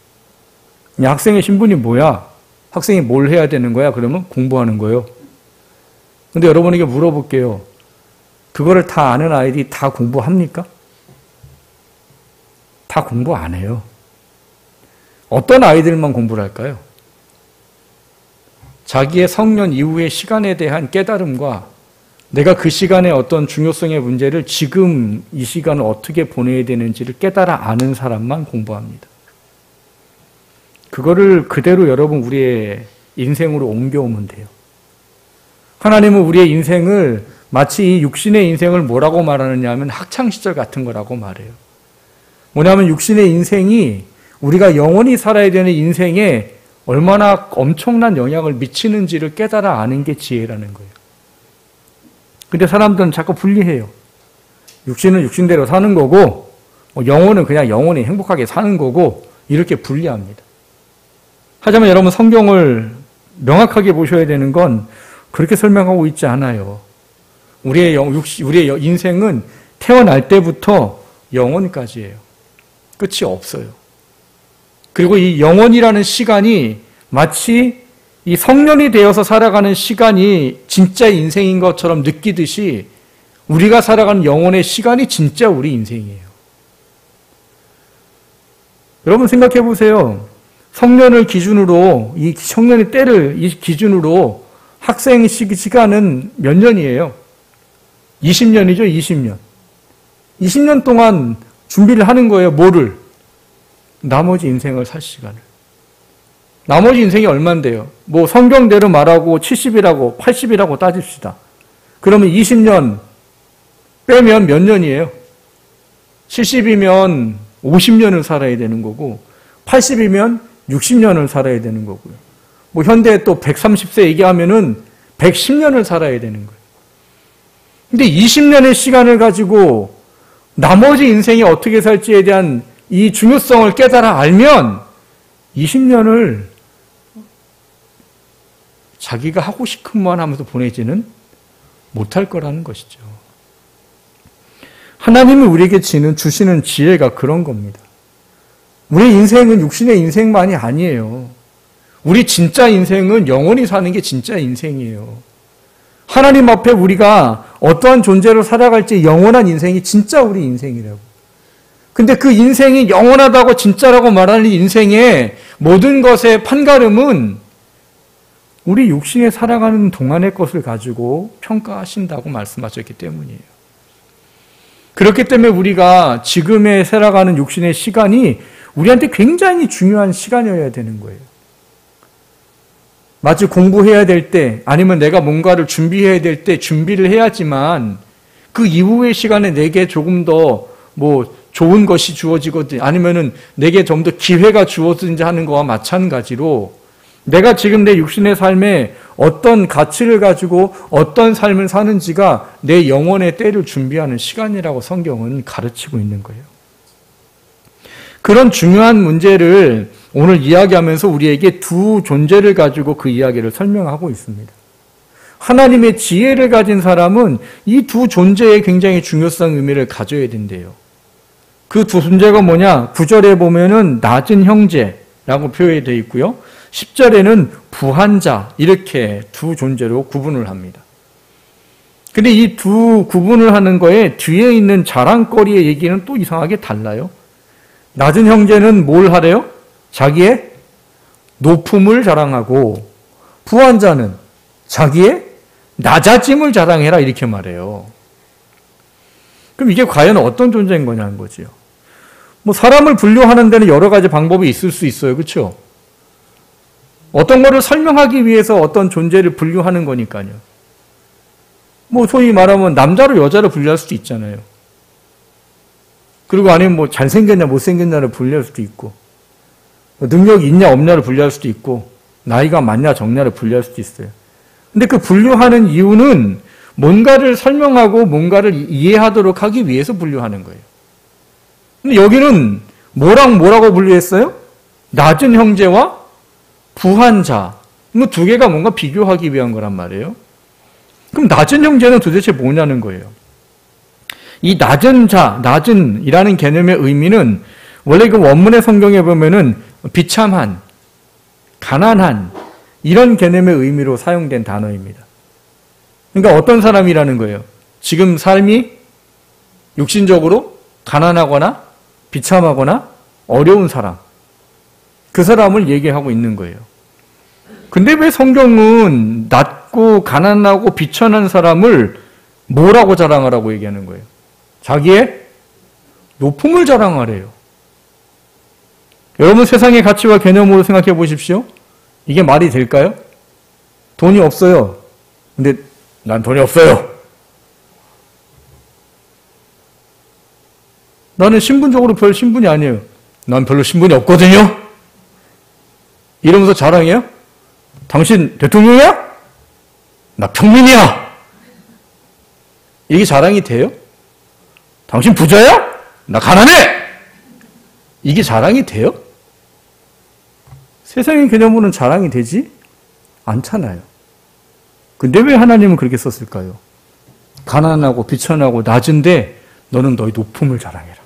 학생의 신분이 뭐야? 학생이 뭘 해야 되는 거야? 그러면 공부하는 거예요. 근데 여러분에게 물어볼게요. 그거를 다 아는 아이들이 다 공부합니까? 다 공부 안 해요. 어떤 아이들만 공부를 할까요? 자기의 성년 이후의 시간에 대한 깨달음과 내가 그 시간의 어떤 중요성의 문제를 지금 이 시간을 어떻게 보내야 되는지를 깨달아 아는 사람만 공부합니다. 그거를 그대로 여러분 우리의 인생으로 옮겨오면 돼요. 하나님은 우리의 인생을 마치 이 육신의 인생을 뭐라고 말하느냐 하면 학창시절 같은 거라고 말해요. 뭐냐면 육신의 인생이 우리가 영원히 살아야 되는 인생에 얼마나 엄청난 영향을 미치는지를 깨달아 아는 게 지혜라는 거예요. 근데 사람들은 자꾸 분리해요. 육신은 육신대로 사는 거고 영혼은 그냥 영혼이 행복하게 사는 거고 이렇게 분리합니다. 하지만 여러분 성경을 명확하게 보셔야 되는 건 그렇게 설명하고 있지 않아요. 우리의 인생은 태어날 때부터 영원까지예요. 끝이 없어요. 그리고 이 영원이라는 시간이 마치 이 성년이 되어서 살아가는 시간이 진짜 인생인 것처럼 느끼듯이 우리가 살아가는 영혼의 시간이 진짜 우리 인생이에요. 여러분 생각해 보세요. 성년을 기준으로, 이 성년의 때를 이 기준으로 학생 시간은 몇 년이에요? 20년이죠, 20년. 20년 동안 준비를 하는 거예요. 뭐를? 나머지 인생을 살 시간을. 나머지 인생이 얼만데요? 성경대로 말하고 70이라고 80이라고 따집시다. 그러면 20년 빼면 몇 년이에요? 70이면 50년을 살아야 되는 거고 80이면 60년을 살아야 되는 거고요. 현대에 또 130세 얘기하면은 110년을 살아야 되는 거예요. 근데 20년의 시간을 가지고 나머지 인생이 어떻게 살지에 대한 이 중요성을 깨달아 알면 20년을 자기가 하고 싶은 만 하면서 보내지는 못할 거라는 것이죠. 하나님이 우리에게 주시는 지혜가 그런 겁니다. 우리 인생은 육신의 인생만이 아니에요. 우리 진짜 인생은 영원히 사는 게 진짜 인생이에요. 하나님 앞에 우리가 어떠한 존재로 살아갈지 영원한 인생이 진짜 우리 인생이라고. 근데 그 인생이 영원하다고 진짜라고 말하는 인생의 모든 것의 판가름은 우리 육신에 살아가는 동안의 것을 가지고 평가하신다고 말씀하셨기 때문이에요. 그렇기 때문에 우리가 지금에 살아가는 육신의 시간이 우리한테 굉장히 중요한 시간이어야 되는 거예요. 마치 공부해야 될 때 아니면 내가 뭔가를 준비해야 될 때 준비를 해야지만 그 이후의 시간에 내게 조금 더 좋은 것이 주어지거든 아니면은 내게 좀 더 기회가 주어지든지 하는 거와 마찬가지로 내가 지금 내 육신의 삶에 어떤 가치를 가지고 어떤 삶을 사는지가 내 영혼의 때를 준비하는 시간이라고 성경은 가르치고 있는 거예요. 그런 중요한 문제를 오늘 이야기하면서 우리에게 두 존재를 가지고 그 이야기를 설명하고 있습니다. 하나님의 지혜를 가진 사람은 이 두 존재의 굉장히 중요성 의미를 가져야 된대요. 그 두 존재가 뭐냐? 9절에 보면은 낮은 형제라고 표현이 되어 있고요. 10절에는 부한자 이렇게 두 존재로 구분을 합니다. 근데 이 두 구분을 하는 거에 뒤에 있는 자랑거리의 얘기는 또 이상하게 달라요. 낮은 형제는 뭘 하래요? 자기의 높음을 자랑하고 부한자는 자기의 낮아짐을 자랑해라 이렇게 말해요. 그럼 이게 과연 어떤 존재인 거냐는 거지요. 사람을 분류하는 데는 여러 가지 방법이 있을 수 있어요. 그렇죠? 어떤 거를 설명하기 위해서 어떤 존재를 분류하는 거니까요. 소위 말하면 남자로 여자를 분류할 수도 있잖아요. 그리고 아니면 잘생겼냐 못생겼냐를 분류할 수도 있고 능력이 있냐 없냐를 분류할 수도 있고 나이가 많냐 적냐를 분류할 수도 있어요. 근데 그 분류하는 이유는 뭔가를 설명하고 뭔가를 이해하도록 하기 위해서 분류하는 거예요. 근데 여기는 뭐랑 뭐라고 분류했어요? 낮은 형제와 부한 자. 두 개가 뭔가 비교하기 위한 거란 말이에요. 그럼 낮은 형제는 도대체 뭐냐는 거예요. 이 낮은 자, 낮은이라는 개념의 의미는 원래 그 원문의 성경에 보면은 비참한, 가난한 이런 개념의 의미로 사용된 단어입니다. 그러니까 어떤 사람이라는 거예요. 지금 삶이 육신적으로 가난하거나 비참하거나 어려운 사람, 그 사람을 얘기하고 있는 거예요. 근데 왜 성경은 낮고 가난하고 비천한 사람을 뭐라고 자랑하라고 얘기하는 거예요? 자기의 높음을 자랑하래요. 여러분 세상의 가치와 개념으로 생각해 보십시오. 이게 말이 될까요? 돈이 없어요. 근데 난 돈이 없어요. 나는 신분적으로 별 신분이 아니에요. 난 별로 신분이 없거든요. 이러면서 자랑해요? 당신 대통령이야? 나 평민이야. 이게 자랑이 돼요? 당신 부자야? 나 가난해. 이게 자랑이 돼요? 세상의 개념으로는 자랑이 되지 않잖아요. 근데 왜 하나님은 그렇게 썼을까요? 가난하고 비천하고 낮은데 너는 너의 높음을 자랑해라.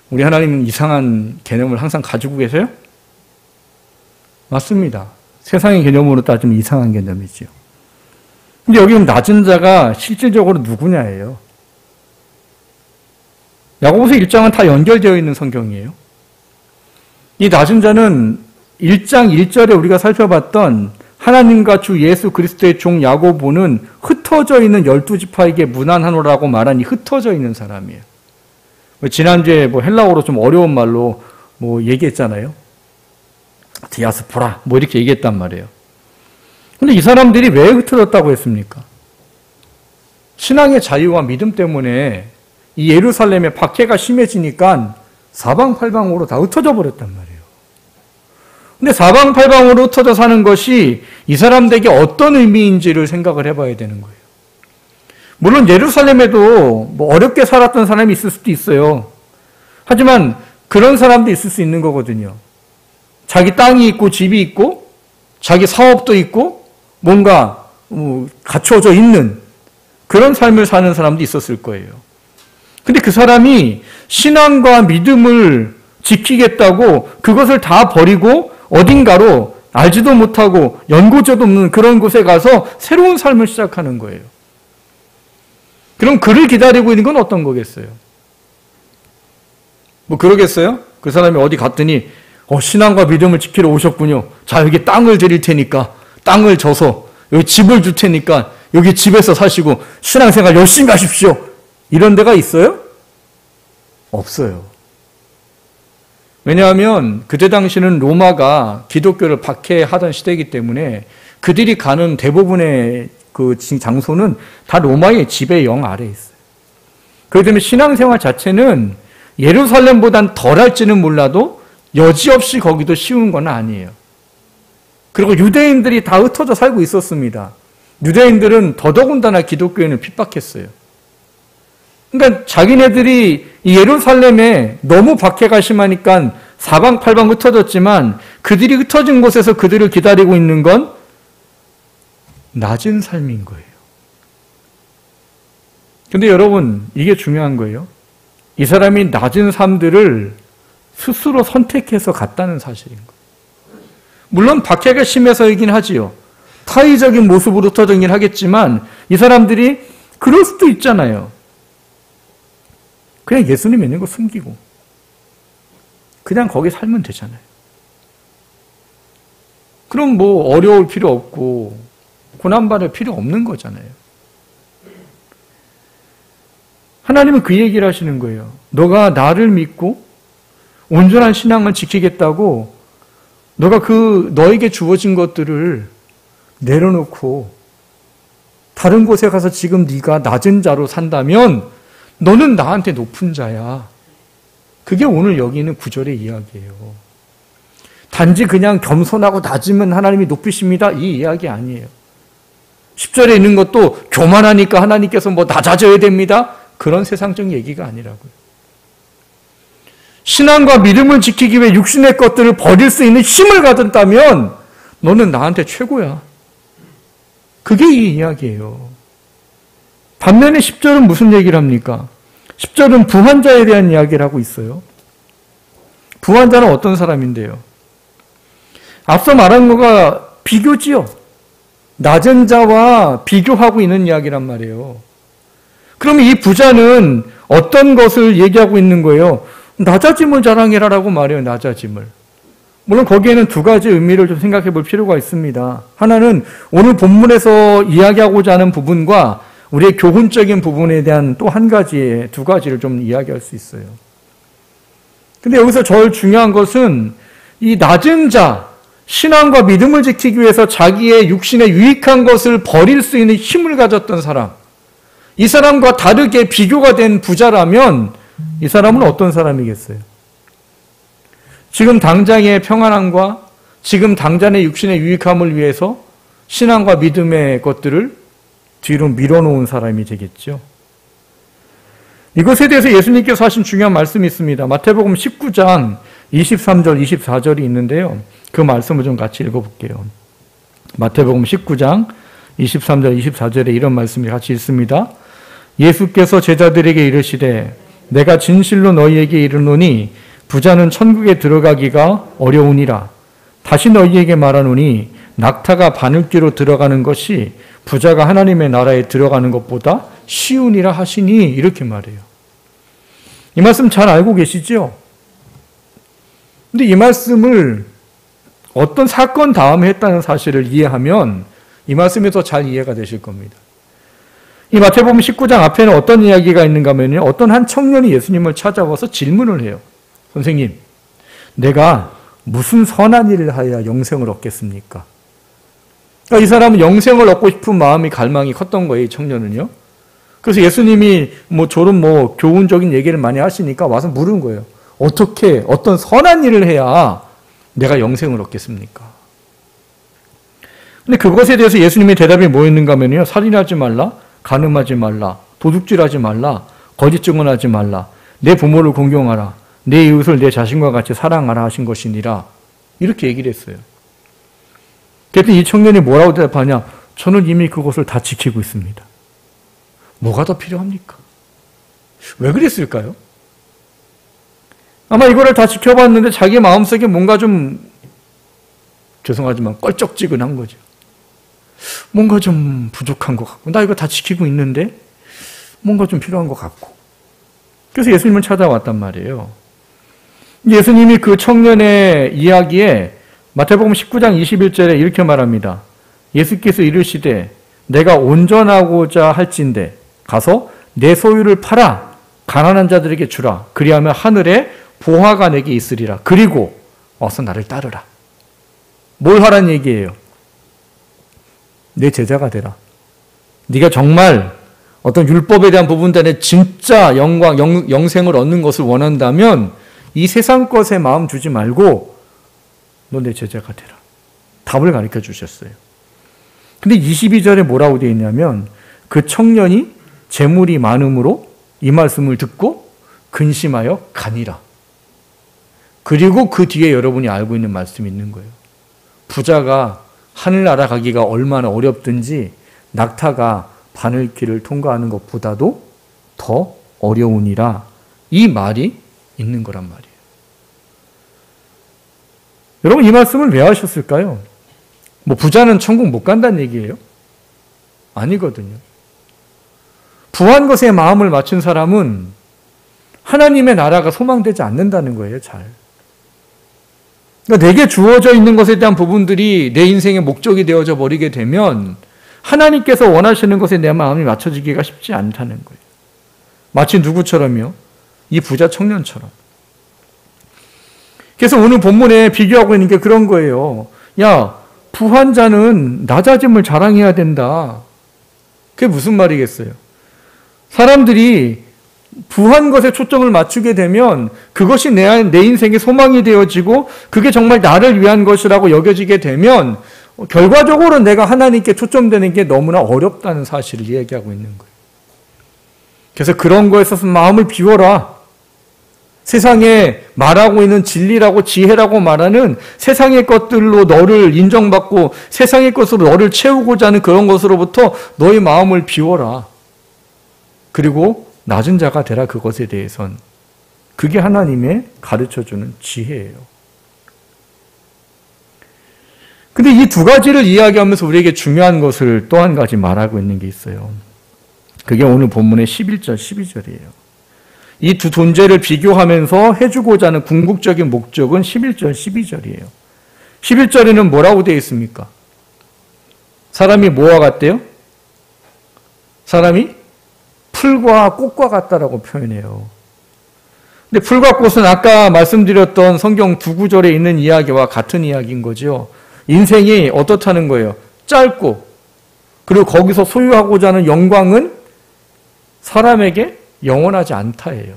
우리 하나님은 이상한 개념을 항상 가지고 계세요? 맞습니다. 세상의 개념으로 따지면 이상한 개념이지요. 근데 여기는 낮은 자가 실질적으로 누구냐예요. 야고보서 1장은 다 연결되어 있는 성경이에요. 이 낮은 자는 1장 1절에 우리가 살펴봤던 하나님과 주 예수 그리스도의 종 야고보는 흩어져 있는 12지파에게 무난하노라고 말한 이 흩어져 있는 사람이에요. 지난주에 헬라어로 좀 어려운 말로 얘기했잖아요. 디아스포라 이렇게 얘기했단 말이에요. 근데 이 사람들이 왜 흩어졌다고 했습니까? 신앙의 자유와 믿음 때문에 이 예루살렘의 박해가 심해지니까 사방팔방으로 다 흩어져 버렸단 말이에요. 근데 사방팔방으로 흩어져 사는 것이 이 사람들에게 어떤 의미인지를 생각을 해봐야 되는 거예요. 물론 예루살렘에도 어렵게 살았던 사람이 있을 수도 있어요. 하지만 그런 사람도 있을 수 있는 거거든요. 자기 땅이 있고 집이 있고 자기 사업도 있고 뭔가 갖춰져 있는 그런 삶을 사는 사람도 있었을 거예요. 근데 그 사람이 신앙과 믿음을 지키겠다고 그것을 다 버리고 어딘가로 알지도 못하고 연고지도 없는 그런 곳에 가서 새로운 삶을 시작하는 거예요. 그럼 그를 기다리고 있는 건 어떤 거겠어요? 그러겠어요? 그 사람이 어디 갔더니 신앙과 믿음을 지키러 오셨군요. 자, 여기 땅을 드릴 테니까 땅을 줘서 여기 집을 줄 테니까 여기 집에서 사시고 신앙생활 열심히 하십시오. 이런 데가 있어요? 없어요. 왜냐하면 그때 당시는 로마가 기독교를 박해하던 시대이기 때문에 그들이 가는 대부분의 그 장소는 다 로마의 지배 영 아래에 있어요. 그렇기 때문에 신앙생활 자체는 예루살렘보단 덜할지는 몰라도 여지없이 거기도 쉬운 건 아니에요. 그리고 유대인들이 다 흩어져 살고 있었습니다. 유대인들은 더더군다나 기독교인을 핍박했어요. 그러니까 자기네들이 이 예루살렘에 너무 박해가 심하니까 사방팔방 흩어졌지만 그들이 흩어진 곳에서 그들을 기다리고 있는 건 낮은 삶인 거예요. 근데 여러분, 이게 중요한 거예요. 이 사람이 낮은 삶들을 스스로 선택해서 갔다는 사실인 거예요. 물론 박해가 심해서이긴 하지요. 타의적인 모습으로 흩어지긴 하겠지만 이 사람들이 그럴 수도 있잖아요. 그냥 예수님 믿는 거 숨기고 그냥 거기 살면 되잖아요. 그럼 뭐 어려울 필요 없고 고난받을 필요 없는 거잖아요. 하나님은 그 얘기를 하시는 거예요. 너가 나를 믿고 온전한 신앙을 지키겠다고 너가 너에게 주어진 것들을 내려놓고 다른 곳에 가서 지금 네가 낮은 자로 산다면 너는 나한테 높은 자야. 그게 오늘 여기 있는 구절의 이야기예요. 단지 그냥 겸손하고 낮으면 하나님이 높이십니다. 이 이야기 아니에요. 10절에 있는 것도 교만하니까 하나님께서 뭐 낮아져야 됩니다. 그런 세상적 얘기가 아니라고요. 신앙과 믿음을 지키기 위해 육신의 것들을 버릴 수 있는 힘을 가졌다면 너는 나한테 최고야. 그게 이 이야기예요. 반면에 10절은 무슨 얘기를 합니까? 10절은 부한자에 대한 이야기를 하고 있어요. 부한자는 어떤 사람인데요? 앞서 말한 거가 비교지요. 낮은 자와 비교하고 있는 이야기란 말이에요. 그러면 이 부자는 어떤 것을 얘기하고 있는 거예요? 낮아짐을 자랑해라라고 말해요. 낮아짐을. 물론 거기에는 두 가지 의미를 좀 생각해 볼 필요가 있습니다. 하나는 오늘 본문에서 이야기하고자 하는 부분과 우리의 교훈적인 부분에 대한 또 한 가지의 두 가지를 좀 이야기할 수 있어요. 근데 여기서 제일 중요한 것은 이 낮은 자, 신앙과 믿음을 지키기 위해서 자기의 육신에 유익한 것을 버릴 수 있는 힘을 가졌던 사람, 이 사람과 다르게 비교가 된 부자라면 이 사람은 어떤 사람이겠어요? 지금 당장의 평안함과 지금 당장의 육신의 유익함을 위해서 신앙과 믿음의 것들을 뒤로 밀어놓은 사람이 되겠죠. 이것에 대해서 예수님께서 하신 중요한 말씀이 있습니다. 마태복음 19장 23절, 24절이 있는데요. 그 말씀을 좀 같이 읽어볼게요. 마태복음 19장 23절, 24절에 이런 말씀이 같이 있습니다. 예수께서 제자들에게 이르시되 내가 진실로 너희에게 이르노니 부자는 천국에 들어가기가 어려우니라. 다시 너희에게 말하노니 낙타가 바늘귀로 들어가는 것이 부자가 하나님의 나라에 들어가는 것보다 쉬우니라 하시니 이렇게 말해요. 이 말씀 잘 알고 계시죠? 근데 이 말씀을 어떤 사건 다음에 했다는 사실을 이해하면 이 말씀이 더 잘 이해가 되실 겁니다. 이 마태복음 19장 앞에는 어떤 이야기가 있는가 하면요. 어떤 한 청년이 예수님을 찾아와서 질문을 해요. 선생님, 내가 무슨 선한 일을 하여야 영생을 얻겠습니까? 그러니까 이 사람은 영생을 얻고 싶은 마음이 갈망이 컸던 거예요, 이 청년은요. 그래서 예수님이 저런 교훈적인 얘기를 많이 하시니까 와서 물은 거예요. 어떻게, 어떤 선한 일을 해야 내가 영생을 얻겠습니까? 근데 그것에 대해서 예수님의 대답이 뭐였는가 하면요. 살인하지 말라, 간음하지 말라, 도둑질하지 말라, 거짓 증언하지 말라, 내 부모를 공경하라, 내 이웃을 내 자신과 같이 사랑하라 하신 것이니라. 이렇게 얘기를 했어요. 그랬더니 이 청년이 뭐라고 대답하냐? 저는 이미 그것을 다 지키고 있습니다. 뭐가 더 필요합니까? 왜 그랬을까요? 아마 이거를 다 지켜봤는데 자기 마음속에 뭔가 좀 죄송하지만 껄쩍지근한 거죠. 뭔가 좀 부족한 것 같고 나 이거 다 지키고 있는데 뭔가 좀 필요한 것 같고 그래서 예수님을 찾아왔단 말이에요. 예수님이 그 청년의 이야기에 마태복음 19장 21절에 이렇게 말합니다. 예수께서 이르시되 내가 온전하고자 할진대 가서 내 소유를 팔아 가난한 자들에게 주라. 그리하면 하늘에 보화가 내게 있으리라. 그리고 와서 나를 따르라. 뭘 하란 얘기예요? 내 제자가 되라. 네가 정말 어떤 율법에 대한 부분들에 진짜 영광, 영생을 얻는 것을 원한다면 이 세상 것에 마음 주지 말고 너 내 제자가 되라. 답을 가르쳐 주셨어요. 근데 22절에 뭐라고 되어 있냐면 그 청년이 재물이 많음으로 이 말씀을 듣고 근심하여 가니라. 그리고 그 뒤에 여러분이 알고 있는 말씀이 있는 거예요. 부자가 하늘나라 가기가 얼마나 어렵든지 낙타가 바늘길을 통과하는 것보다도 더 어려우니라. 이 말이 있는 거란 말이에요. 여러분 이 말씀을 왜 하셨을까요? 뭐 부자는 천국 못 간다는 얘기예요? 아니거든요. 부한 것에 마음을 맞춘 사람은 하나님의 나라가 소망되지 않는다는 거예요. 잘. 그러니까 내게 주어져 있는 것에 대한 부분들이 내 인생의 목적이 되어져 버리게 되면 하나님께서 원하시는 것에 내 마음이 맞춰지기가 쉽지 않다는 거예요. 마치 누구처럼요? 이 부자 청년처럼. 그래서 오늘 본문에 비교하고 있는 게 그런 거예요. 야, 부한 자는 낮아짐을 자랑해야 된다. 그게 무슨 말이겠어요? 사람들이 부한 것에 초점을 맞추게 되면 그것이 내 인생의 소망이 되어지고 그게 정말 나를 위한 것이라고 여겨지게 되면 결과적으로 내가 하나님께 초점되는 게 너무나 어렵다는 사실을 이야기하고 있는 거예요. 그래서 그런 거에 있어서 마음을 비워라. 세상에 말하고 있는 진리라고 지혜라고 말하는 세상의 것들로 너를 인정받고 세상의 것으로 너를 채우고자 하는 그런 것으로부터 너의 마음을 비워라. 그리고 낮은 자가 되라. 그것에 대해선 그게 하나님의 가르쳐주는 지혜예요. 근데 이 두 가지를 이야기하면서 우리에게 중요한 것을 또 한 가지 말하고 있는 게 있어요. 그게 오늘 본문의 11절, 12절이에요. 이 두 존재를 비교하면서 해주고자 하는 궁극적인 목적은 11절, 12절이에요. 11절에는 뭐라고 되어 있습니까? 사람이 뭐와 같대요? 사람이 풀과 꽃과 같다라고 표현해요. 근데 풀과 꽃은 아까 말씀드렸던 성경 두 구절에 있는 이야기와 같은 이야기인 거죠. 인생이 어떻다는 거예요? 짧고, 그리고 거기서 소유하고자 하는 영광은 사람에게 영원하지 않다예요.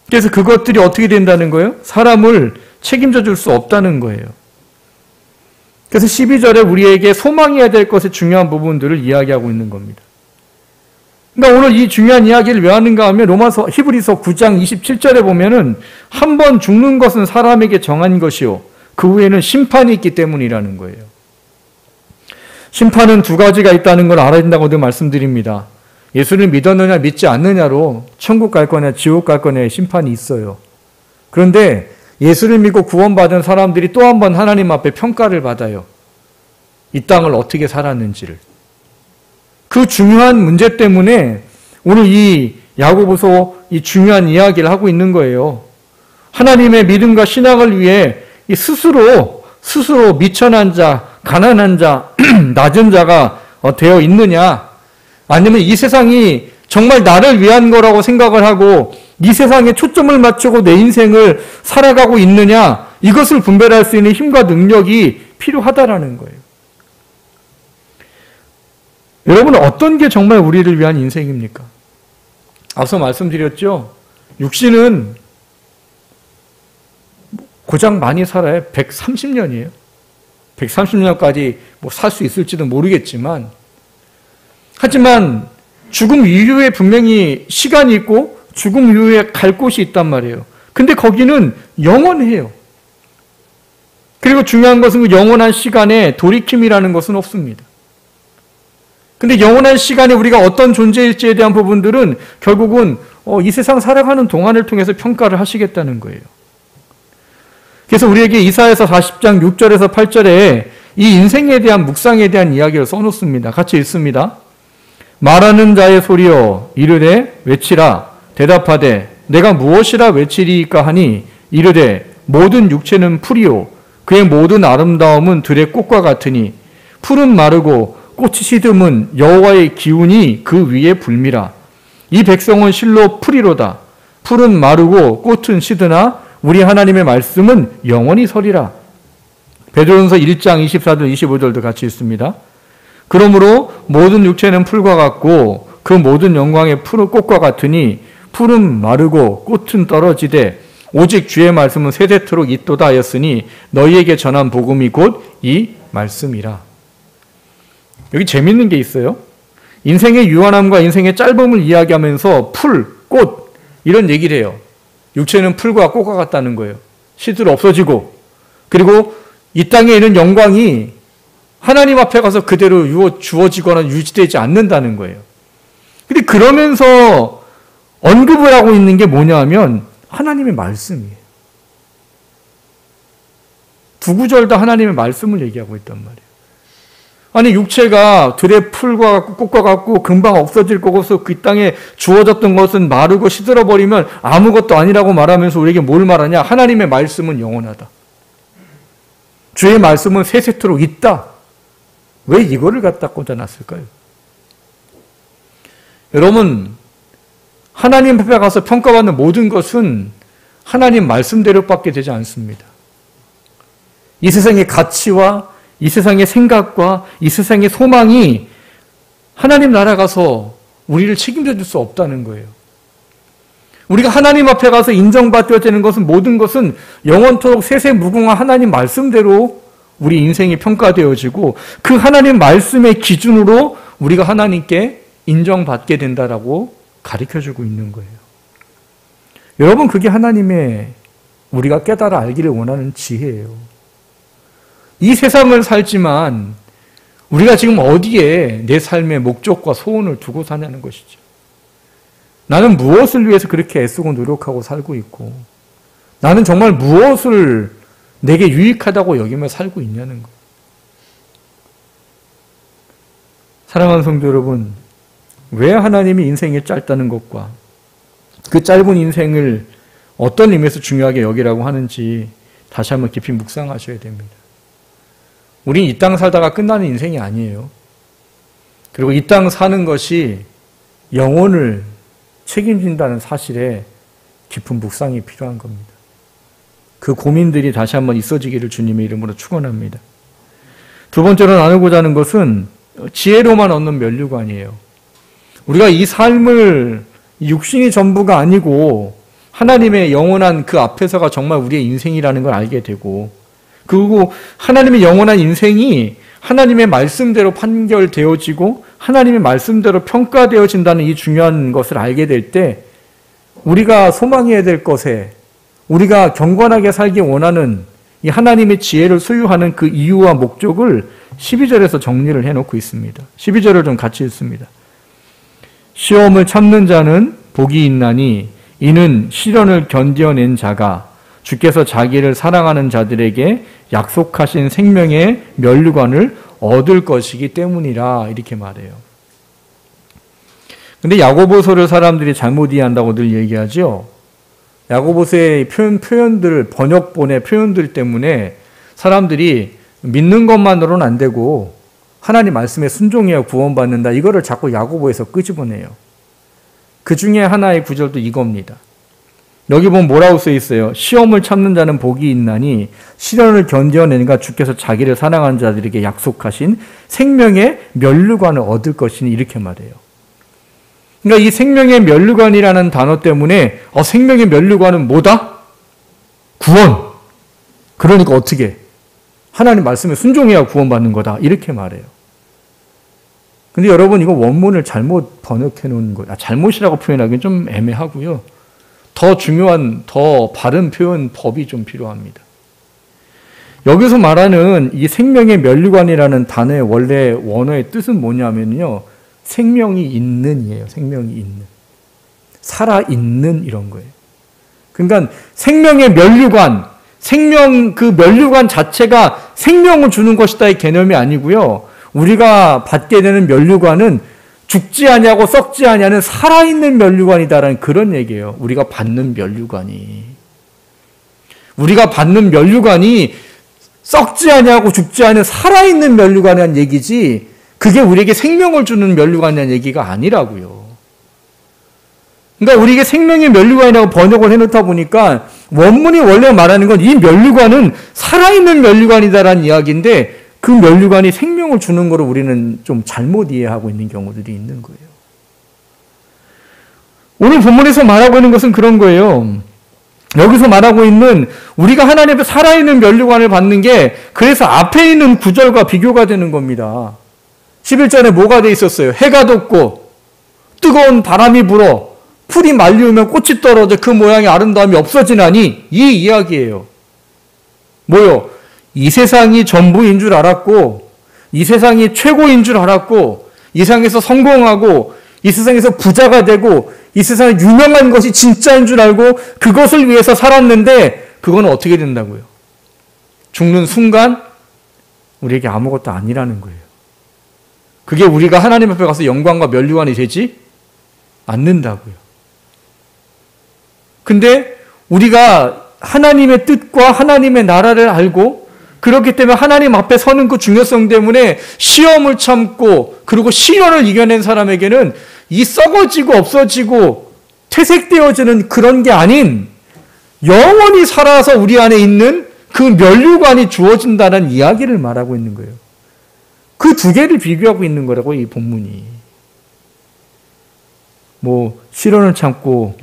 그래서 그것들이 어떻게 된다는 거예요? 사람을 책임져 줄 수 없다는 거예요. 그래서 12절에 우리에게 소망해야 될 것의 중요한 부분들을 이야기하고 있는 겁니다. 그러니까 오늘 이 중요한 이야기를 왜 하는가 하면 히브리서 9장 27절에 보면은 한 번 죽는 것은 사람에게 정한 것이요 그 후에는 심판이 있기 때문이라는 거예요. 심판은 두 가지가 있다는 걸 알아야 된다고도 말씀드립니다. 예수를 믿었느냐 믿지 않느냐로 천국 갈 거냐 지옥 갈 거냐의 심판이 있어요. 그런데 예수를 믿고 구원받은 사람들이 또 한 번 하나님 앞에 평가를 받아요. 이 땅을 어떻게 살았는지를. 그 중요한 문제 때문에 오늘 이 야고보서 이 중요한 이야기를 하고 있는 거예요. 하나님의 믿음과 신앙을 위해 스스로 미천한 자, 가난한 자, 낮은 자가 되어 있느냐, 아니면 이 세상이 정말 나를 위한 거라고 생각을 하고 이 세상에 초점을 맞추고 내 인생을 살아가고 있느냐, 이것을 분별할 수 있는 힘과 능력이 필요하다라는 거예요. 여러분은 어떤 게 정말 우리를 위한 인생입니까? 앞서 말씀드렸죠. 육신은 고작 많이 살아야 130년이에요. 130년까지 살 수 있을지도 모르겠지만, 하지만 죽음 이후에 분명히 시간이 있고 죽음 이후에 갈 곳이 있단 말이에요. 근데 거기는 영원해요. 그리고 중요한 것은 그 영원한 시간에 돌이킴이라는 것은 없습니다. 근데 영원한 시간에 우리가 어떤 존재일지에 대한 부분들은 결국은 이 세상 살아가는 동안을 통해서 평가를 하시겠다는 거예요. 그래서 우리에게 이사야서 40장 6절에서 8절에 이 인생에 대한 묵상에 대한 이야기를 써놓습니다. 같이 읽습니다. 말하는 자의 소리여 이르되 외치라. 대답하되 내가 무엇이라 외치리이까 하니 이르되 모든 육체는 풀이요 그의 모든 아름다움은 들의 꽃과 같으니 풀은 마르고 꽃이 시듬은 여호와의 기운이 그 위에 불미라. 이 백성은 실로 풀이로다. 풀은 마르고 꽃은 시드나 우리 하나님의 말씀은 영원히 서리라. 베드로전서 1장 24절 25절도 같이 있습니다. 그러므로 모든 육체는 풀과 같고 그 모든 영광의 풀은 꽃과 같으니 풀은 마르고 꽃은 떨어지되 오직 주의 말씀은 세세토록 있도다 하였으니 너희에게 전한 복음이 곧 이 말씀이라. 여기 재밌는 게 있어요. 인생의 유한함과 인생의 짧음을 이야기하면서 풀, 꽃 이런 얘기를 해요. 육체는 풀과 꽃과 같다는 거예요. 시들 없어지고 그리고 이 땅에 있는 영광이 하나님 앞에 가서 그대로 주어지거나 유지되지 않는다는 거예요. 근데 그러면서 언급을 하고 있는 게 뭐냐 하면 하나님의 말씀이에요. 두 구절 다 하나님의 말씀을 얘기하고 있단 말이에요. 아니 육체가 들의 풀과 같고 꽃과 같고 금방 없어질 거고서 그 땅에 주어졌던 것은 마르고 시들어버리면 아무것도 아니라고 말하면서 우리에게 뭘 말하냐? 하나님의 말씀은 영원하다. 주의 말씀은 세세토록 있다. 왜 이거를 갖다 꽂아놨을까요? 여러분, 하나님 앞에 가서 평가받는 모든 것은 하나님 말씀대로밖에 되지 않습니다. 이 세상의 가치와 이 세상의 생각과 이 세상의 소망이 하나님 나라 가서 우리를 책임져 줄 수 없다는 거예요. 우리가 하나님 앞에 가서 인정받아야 되는 것은 모든 것은 영원토록 세세무궁한 하나님 말씀대로 우리 인생이 평가되어지고 그 하나님 말씀의 기준으로 우리가 하나님께 인정받게 된다라고 가르쳐주고 있는 거예요. 여러분, 그게 하나님의 우리가 깨달아 알기를 원하는 지혜예요. 이 세상을 살지만 우리가 지금 어디에 내 삶의 목적과 소원을 두고 사냐는 것이죠. 나는 무엇을 위해서 그렇게 애쓰고 노력하고 살고 있고 나는 정말 무엇을 내게 유익하다고 여기며 살고 있냐는 거예요. 사랑하는 성도 여러분, 왜 하나님이 인생이 짧다는 것과 그 짧은 인생을 어떤 의미에서 중요하게 여기라고 하는지 다시 한번 깊이 묵상하셔야 됩니다. 우린 이 땅 살다가 끝나는 인생이 아니에요. 그리고 이 땅 사는 것이 영혼을 책임진다는 사실에 깊은 묵상이 필요한 겁니다. 그 고민들이 다시 한번 있어지기를 주님의 이름으로 축원합니다. 두 번째로 나누고자 하는 것은 지혜로만 얻는 면류관이에요. 우리가 이 삶을 육신이 전부가 아니고 하나님의 영원한 그 앞에서가 정말 우리의 인생이라는 걸 알게 되고 그리고 하나님의 영원한 인생이 하나님의 말씀대로 판결되어지고 하나님의 말씀대로 평가되어진다는 이 중요한 것을 알게 될 때 우리가 소망해야 될 것에 우리가 경건하게 살기 원하는 이 하나님의 지혜를 소유하는 그 이유와 목적을 12절에서 정리를 해놓고 있습니다. 12절을 좀 같이 읽습니다. 시험을 참는 자는 복이 있나니 이는 시련을 견뎌낸 자가 주께서 자기를 사랑하는 자들에게 약속하신 생명의 면류관을 얻을 것이기 때문이라 이렇게 말해요. 근데 야고보서를 사람들이 잘못 이해한다고 늘 얘기하죠. 야고보서의 표현들, 번역본의 표현들 때문에 사람들이 믿는 것만으로는 안 되고 하나님 말씀에 순종해야 구원받는다. 이거를 자꾸 야고보에서 끄집어내요. 그 중에 하나의 구절도 이겁니다. 여기 보면 뭐라고 써 있어요? 시험을 참는 자는 복이 있나니 시련을 견뎌내니까 주께서 자기를 사랑하는 자들에게 약속하신 생명의 면류관을 얻을 것이니 이렇게 말해요. 그러니까 이 생명의 면류관이라는 단어 때문에 생명의 면류관은 뭐다? 구원. 그러니까 어떻게? 하나님 말씀에 순종해야 구원받는 거다. 이렇게 말해요. 근데 여러분 이거 원문을 잘못 번역해 놓은 거예요. 잘못이라고 표현하기는 좀 애매하고요. 더 중요한, 더 바른 표현법이 좀 필요합니다. 여기서 말하는 이 생명의 면류관이라는 단어의 원래 원어의 뜻은 뭐냐면요. 생명이 있는이에요. 생명이 있는. 살아있는 이런 거예요. 그러니까 생명의 면류관, 그 면류관 자체가 생명을 주는 것이다의 개념이 아니고요. 우리가 받게 되는 면류관은 죽지 아니하고 썩지 아니하는 살아있는 면류관이다라는 그런 얘기예요. 우리가 받는 면류관이. 우리가 받는 면류관이 썩지 아니하고 죽지 않은 살아있는 면류관이라는 얘기지 그게 우리에게 생명을 주는 면류관이라는 얘기가 아니라고요. 그러니까 우리에게 생명의 면류관이라고 번역을 해놓다 보니까 원문이 원래 말하는 건 이 면류관은 살아있는 면류관이다라는 이야기인데 그 면류관이 생명을 주는 거로 우리는 좀 잘못 이해하고 있는 경우들이 있는 거예요. 오늘 본문에서 말하고 있는 것은 그런 거예요. 여기서 말하고 있는 우리가 하나님 앞에 살아있는 면류관을 받는 게 그래서 앞에 있는 구절과 비교가 되는 겁니다. 11절에 뭐가 돼 있었어요? 해가 돋고 뜨거운 바람이 불어 풀이 말리우면 꽃이 떨어져 그 모양의 아름다움이 없어지나니 이 이야기예요. 뭐요? 이 세상이 전부인 줄 알았고 이 세상이 최고인 줄 알았고 이 세상에서 성공하고 이 세상에서 부자가 되고 이 세상에 유명한 것이 진짜인 줄 알고 그것을 위해서 살았는데 그건 어떻게 된다고요? 죽는 순간 우리에게 아무것도 아니라는 거예요. 그게 우리가 하나님 앞에 가서 영광과 면류관이 되지 않는다고요. 근데 우리가 하나님의 뜻과 하나님의 나라를 알고 그렇기 때문에 하나님 앞에 서는 그 중요성 때문에 시험을 참고 그리고 시련을 이겨낸 사람에게는 이 썩어지고 없어지고 퇴색되어지는 그런 게 아닌 영원히 살아서 우리 안에 있는 그 면류관이 주어진다는 이야기를 말하고 있는 거예요. 그 두 개를 비교하고 있는 거라고 이 본문이. 시련을 참고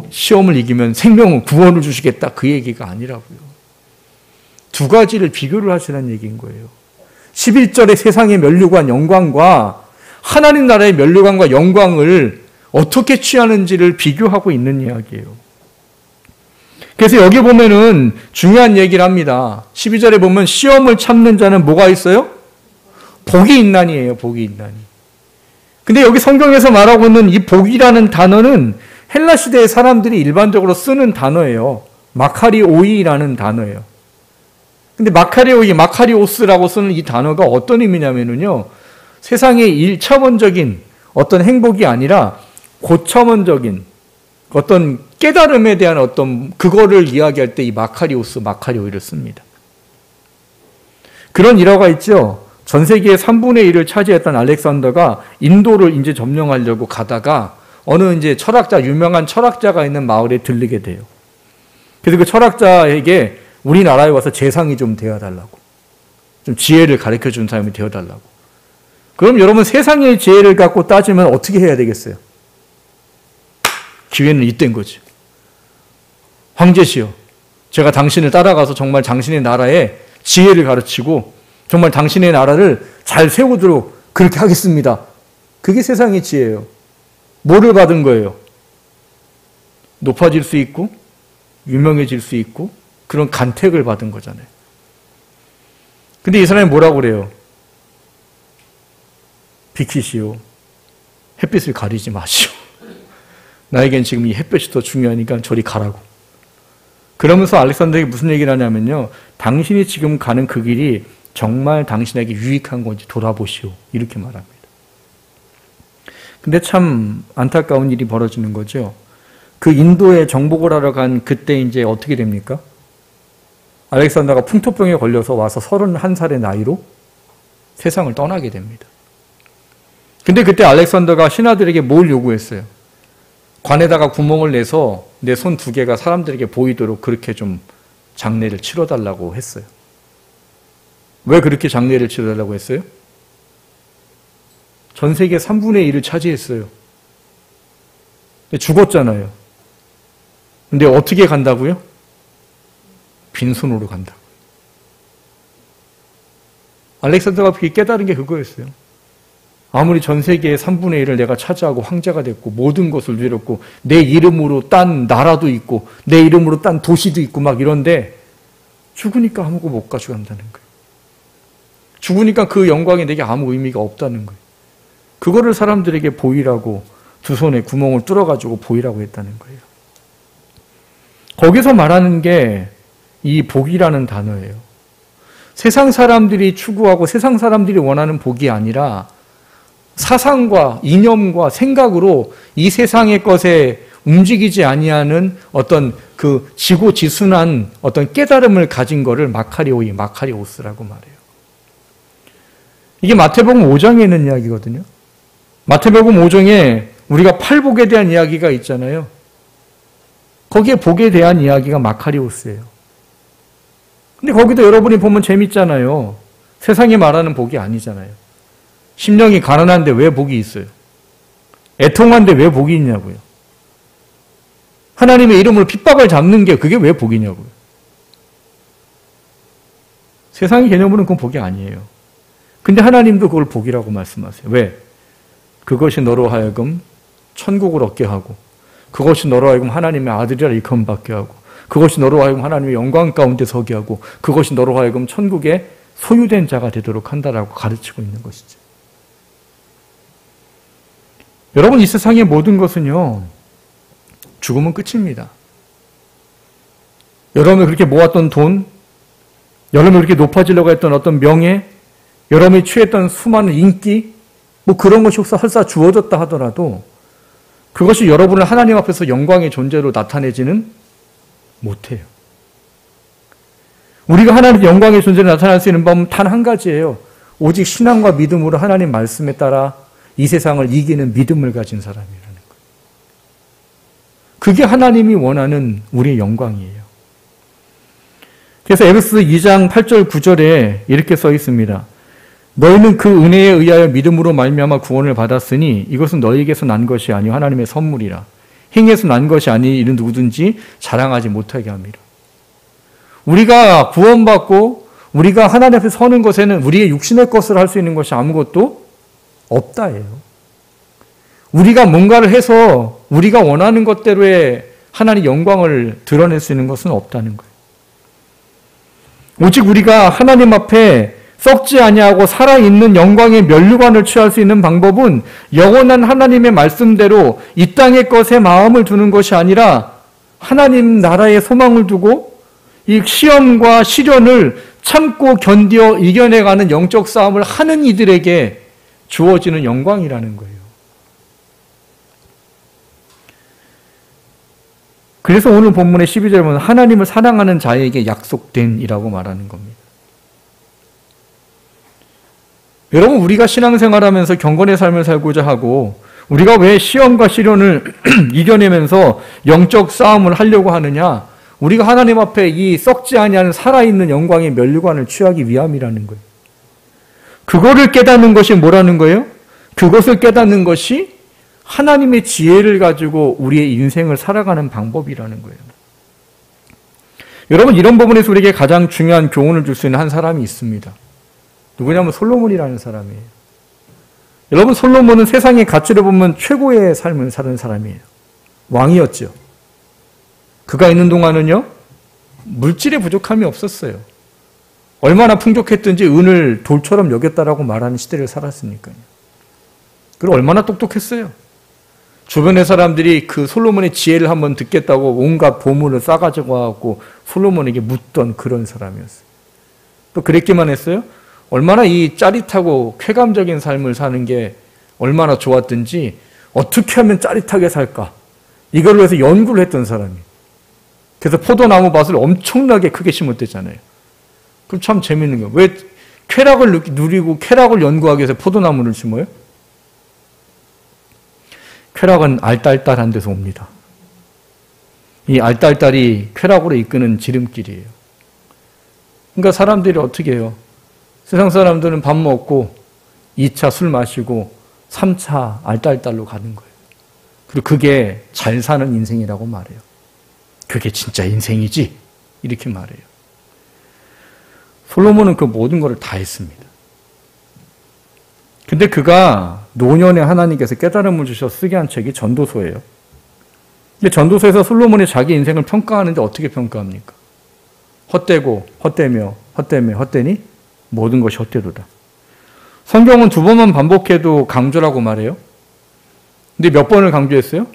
시험을 이기면 생명은 구원을 주시겠다 그 얘기가 아니라고요. 두 가지를 비교를 하시라는 얘기인 거예요. 11절의 세상의 면류관 영광과 하나님 나라의 면류관과 영광을 어떻게 취하는지를 비교하고 있는 이야기예요. 그래서 여기 보면은 중요한 얘기를 합니다. 12절에 보면 시험을 참는 자는 뭐가 있어요? 복이 있나니예요. 복이 있나니. 근데 여기 성경에서 말하고 있는 이 복이라는 단어는 헬라 시대의 사람들이 일반적으로 쓰는 단어예요. 마카리오이라는 단어예요. 근데 마카리오스라고 쓰는 이 단어가 어떤 의미냐면요. 세상의 1차원적인 어떤 행복이 아니라 고차원적인 어떤 깨달음에 대한 어떤 그거를 이야기할 때 이 마카리오이를 씁니다. 그런 일화가 있죠. 전 세계의 3분의 1을 차지했던 알렉산더가 인도를 이제 점령하려고 가다가 어느 이제 유명한 철학자가 있는 마을에 들르게 돼요. 그래서 그 철학자에게 우리나라에 와서 재상이 좀 되어달라고. 좀 지혜를 가르쳐 준 사람이 되어달라고. 그럼 여러분 세상의 지혜를 갖고 따지면 어떻게 해야 되겠어요? 기회는 이때인 거죠. 황제시여, 제가 당신을 따라가서 정말 당신의 나라에 지혜를 가르치고 정말 당신의 나라를 잘 세우도록 그렇게 하겠습니다. 그게 세상의 지혜예요. 뭐를 받은 거예요? 높아질 수 있고 유명해질 수 있고 그런 간택을 받은 거잖아요. 근데 이 사람이 뭐라고 그래요? 비키시오. 햇빛을 가리지 마시오. 나에겐 지금 이 햇볕이 더 중요하니까 저리 가라고. 그러면서 알렉산더에게 무슨 얘기를 하냐면요. 당신이 지금 가는 그 길이 정말 당신에게 유익한 건지 돌아보시오. 이렇게 말합니다. 근데 참 안타까운 일이 벌어지는 거죠. 그 인도에 정복을 하러 간 그때 이제 어떻게 됩니까? 알렉산더가 풍토병에 걸려서 와서 31살의 나이로 세상을 떠나게 됩니다. 근데 그때 알렉산더가 신하들에게 뭘 요구했어요? 관에다가 구멍을 내서 내 손 2개가 사람들에게 보이도록 그렇게 좀 장례를 치러달라고 했어요. 왜 그렇게 장례를 치러달라고 했어요? 전 세계 3분의 1을 차지했어요. 죽었잖아요. 근데 어떻게 간다고요? 빈손으로 간다고요. 알렉산더가 깨달은 게 그거였어요. 아무리 전 세계의 3분의 1을 내가 차지하고 황제가 됐고 모든 것을 누렸고 내 이름으로 딴 나라도 있고 내 이름으로 딴 도시도 있고 막 이런데 죽으니까 아무것도 못 가져간다는 거예요. 죽으니까 그 영광이 내게 아무 의미가 없다는 거예요. 그거를 사람들에게 보이라고 두 손에 구멍을 뚫어가지고 보이라고 했다는 거예요. 거기서 말하는 게 이 복이라는 단어예요. 세상 사람들이 추구하고 세상 사람들이 원하는 복이 아니라 사상과 이념과 생각으로 이 세상의 것에 움직이지 아니하는 어떤 그 지고지순한 어떤 깨달음을 가진 거를 마카리오스라고 말해요. 이게 마태복음 5장에 있는 이야기거든요. 마태복음 5장에 우리가 팔복에 대한 이야기가 있잖아요. 거기에 복에 대한 이야기가 마카리오스예요. 근데 거기도 여러분이 보면 재밌잖아요. 세상이 말하는 복이 아니잖아요. 심령이 가난한데 왜 복이 있어요? 애통한데 왜 복이 있냐고요. 하나님의 이름으로 핍박을 잡는 게 그게 왜 복이냐고요. 세상의 개념으로는 그건 복이 아니에요. 근데 하나님도 그걸 복이라고 말씀하세요. 왜? 그것이 너로 하여금 천국을 얻게 하고, 그것이 너로 하여금 하나님의 아들이라 일컬음받게 하고, 그것이 너로 하여금 하나님의 영광 가운데 서게 하고, 그것이 너로 하여금 천국의 소유된 자가 되도록 한다라고 가르치고 있는 것이죠. 여러분, 이 세상의 모든 것은요, 죽으면 끝입니다. 여러분이 그렇게 모았던 돈, 여러분이 그렇게 높아지려고 했던 어떤 명예, 여러분이 취했던 수많은 인기, 뭐 그런 것이 설사 주어졌다 하더라도 그것이 여러분을 하나님 앞에서 영광의 존재로 나타내지는 못해요. 우리가 하나님의 영광의 존재로 나타날 수 있는 방법은 단 한 가지예요. 오직 신앙과 믿음으로 하나님 말씀에 따라 이 세상을 이기는 믿음을 가진 사람이라는 거예요. 그게 하나님이 원하는 우리의 영광이에요. 그래서 에베소서 2장 8절 9절에 이렇게 써 있습니다. 너희는 그 은혜에 의하여 믿음으로 말미암아 구원을 받았으니 이것은 너희에게서 난 것이 아니요 하나님의 선물이라. 행에서 난 것이 아니 이는 누구든지 자랑하지 못하게 합니다. 우리가 구원받고 우리가 하나님 앞에 서는 것에는 우리의 육신의 것을 할 수 있는 것이 아무것도 없다예요. 우리가 뭔가를 해서 우리가 원하는 것대로의 하나님의 영광을 드러낼 수 있는 것은 없다는 거예요. 오직 우리가 하나님 앞에 썩지 아니하고 살아있는 영광의 면류관을 취할 수 있는 방법은 영원한 하나님의 말씀대로 이 땅의 것에 마음을 두는 것이 아니라 하나님 나라의 소망을 두고 이 시험과 시련을 참고 견디어 이겨내가는 영적 싸움을 하는 이들에게 주어지는 영광이라는 거예요. 그래서 오늘 본문의 12절에 보면 하나님을 사랑하는 자에게 약속된 이라고 말하는 겁니다. 여러분, 우리가 신앙생활하면서 경건의 삶을 살고자 하고 우리가 왜 시험과 시련을 이겨내면서 영적 싸움을 하려고 하느냐? 우리가 하나님 앞에 이 썩지 아니하는 살아있는 영광의 면류관을 취하기 위함이라는 거예요. 그거를 깨닫는 것이 뭐라는 거예요? 그것을 깨닫는 것이 하나님의 지혜를 가지고 우리의 인생을 살아가는 방법이라는 거예요. 여러분, 이런 부분에서 우리에게 가장 중요한 교훈을 줄 수 있는 한 사람이 있습니다. 누구냐면 솔로몬이라는 사람이에요. 여러분, 솔로몬은 세상의 가치를 보면 최고의 삶을 사는 사람이에요. 왕이었죠. 그가 있는 동안은요, 물질의 부족함이 없었어요. 얼마나 풍족했든지 은을 돌처럼 여겼다라고 말하는 시대를 살았으니까요. 그리고 얼마나 똑똑했어요. 주변의 사람들이 그 솔로몬의 지혜를 한번 듣겠다고 온갖 보물을 싸가지고 와갖고 솔로몬에게 묻던 그런 사람이었어요. 또 그랬기만 했어요. 얼마나 이 짜릿하고 쾌감적인 삶을 사는 게 얼마나 좋았든지 어떻게 하면 짜릿하게 살까? 이걸로 해서 연구를 했던 사람이에요. 그래서 포도나무 밭을 엄청나게 크게 심었대잖아요. 그럼 참 재밌는 거예요. 왜 쾌락을 누리고 쾌락을 연구하기 위해서 포도나무를 심어요? 쾌락은 알딸딸한 데서 옵니다. 이 알딸딸이 쾌락으로 이끄는 지름길이에요. 그러니까 사람들이 어떻게 해요? 세상 사람들은 밥 먹고 2차 술 마시고 3차 알딸딸로 가는 거예요. 그리고 그게 잘 사는 인생이라고 말해요. 그게 진짜 인생이지? 이렇게 말해요. 솔로몬은 그 모든 것을 다 했습니다. 근데 그가 노년에 하나님께서 깨달음을 주셔서 쓰게 한 책이 전도서예요. 근데 전도서에서 솔로몬이 자기 인생을 평가하는데 어떻게 평가합니까? 헛되고 헛되며 헛되며 헛되니 모든 것이 헛되도다. 성경은 2번만 반복해도 강조라고 말해요. 근데 몇 번을 강조했어요?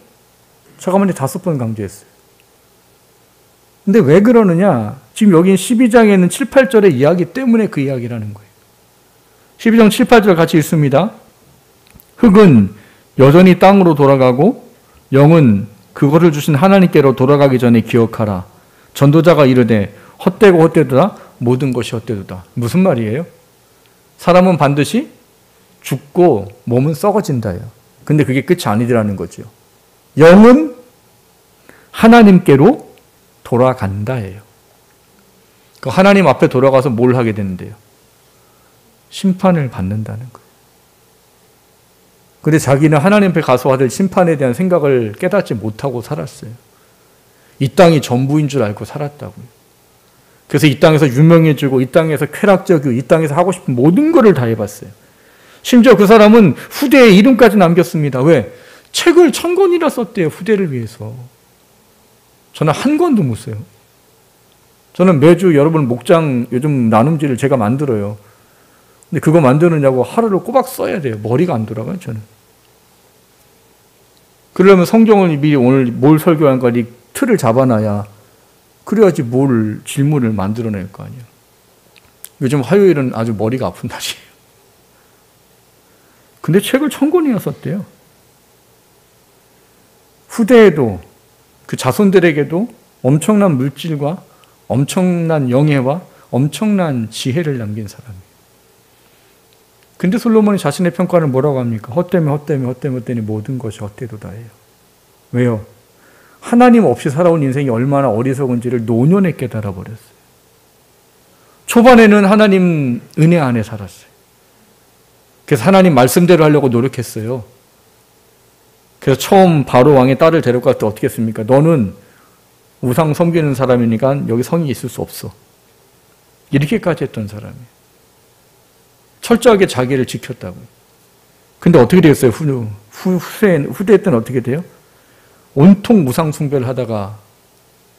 잠깐만요, 5번 강조했어요. 근데 왜 그러느냐? 지금 여기 12장에는 7, 8절의 이야기 때문에 그 이야기라는 거예요. 12장 7, 8절 같이 읽습니다. 흙은 여전히 땅으로 돌아가고 영은 그것을 주신 하나님께로 돌아가기 전에 기억하라. 전도자가 이르되 헛되고 헛되도다. 모든 것이 헛되도다. 무슨 말이에요? 사람은 반드시 죽고 몸은 썩어진다요. 근데 그게 끝이 아니더라는 거죠. 영은 하나님께로 돌아간다예요. 그 하나님 앞에 돌아가서 뭘 하게 되는데요? 심판을 받는다는 거예요. 근데 자기는 하나님 앞에 가서 받을 심판에 대한 생각을 깨닫지 못하고 살았어요. 이 땅이 전부인 줄 알고 살았다고요. 그래서 이 땅에서 유명해지고 이 땅에서 쾌락적이고 이 땅에서 하고 싶은 모든 것을 다 해봤어요. 심지어 그 사람은 후대에 이름까지 남겼습니다. 왜? 책을 1000권이나 썼대요. 후대를 위해서. 저는 한 권도 못 써요. 저는 매주 여러분 목장 요즘 나눔지를 제가 만들어요. 근데 그거 만드느냐고 하루를 꼬박 써야 돼요. 머리가 안 돌아가요, 저는. 그러려면 성경을 미리 오늘 뭘 설교할까 이 틀을 잡아놔야 그래야지 뭘 질문을 만들어낼 거 아니에요. 요즘 화요일은 아주 머리가 아픈 날이에요. 근데 책을 1000권이나 썼대요. 후대에도 그 자손들에게도 엄청난 물질과 엄청난 영예와 엄청난 지혜를 남긴 사람이에요. 근데 솔로몬이 자신의 평가를 뭐라고 합니까? 헛되면 모든 것이 헛되도다예요. 왜요? 하나님 없이 살아온 인생이 얼마나 어리석은지를 노년에 깨달아 버렸어요. 초반에는 하나님 은혜 안에 살았어요. 그래서 하나님 말씀대로 하려고 노력했어요. 그래서 처음 바로 왕의 딸을 데려갈 때 어떻게 했습니까? 너는 우상 섬기는 사람이니까 여기 성이 있을 수 없어. 이렇게까지 했던 사람이에요. 철저하게 자기를 지켰다고요. 근데 어떻게 되었어요? 후대 때는 어떻게 돼요? 온통 무상 숭배를 하다가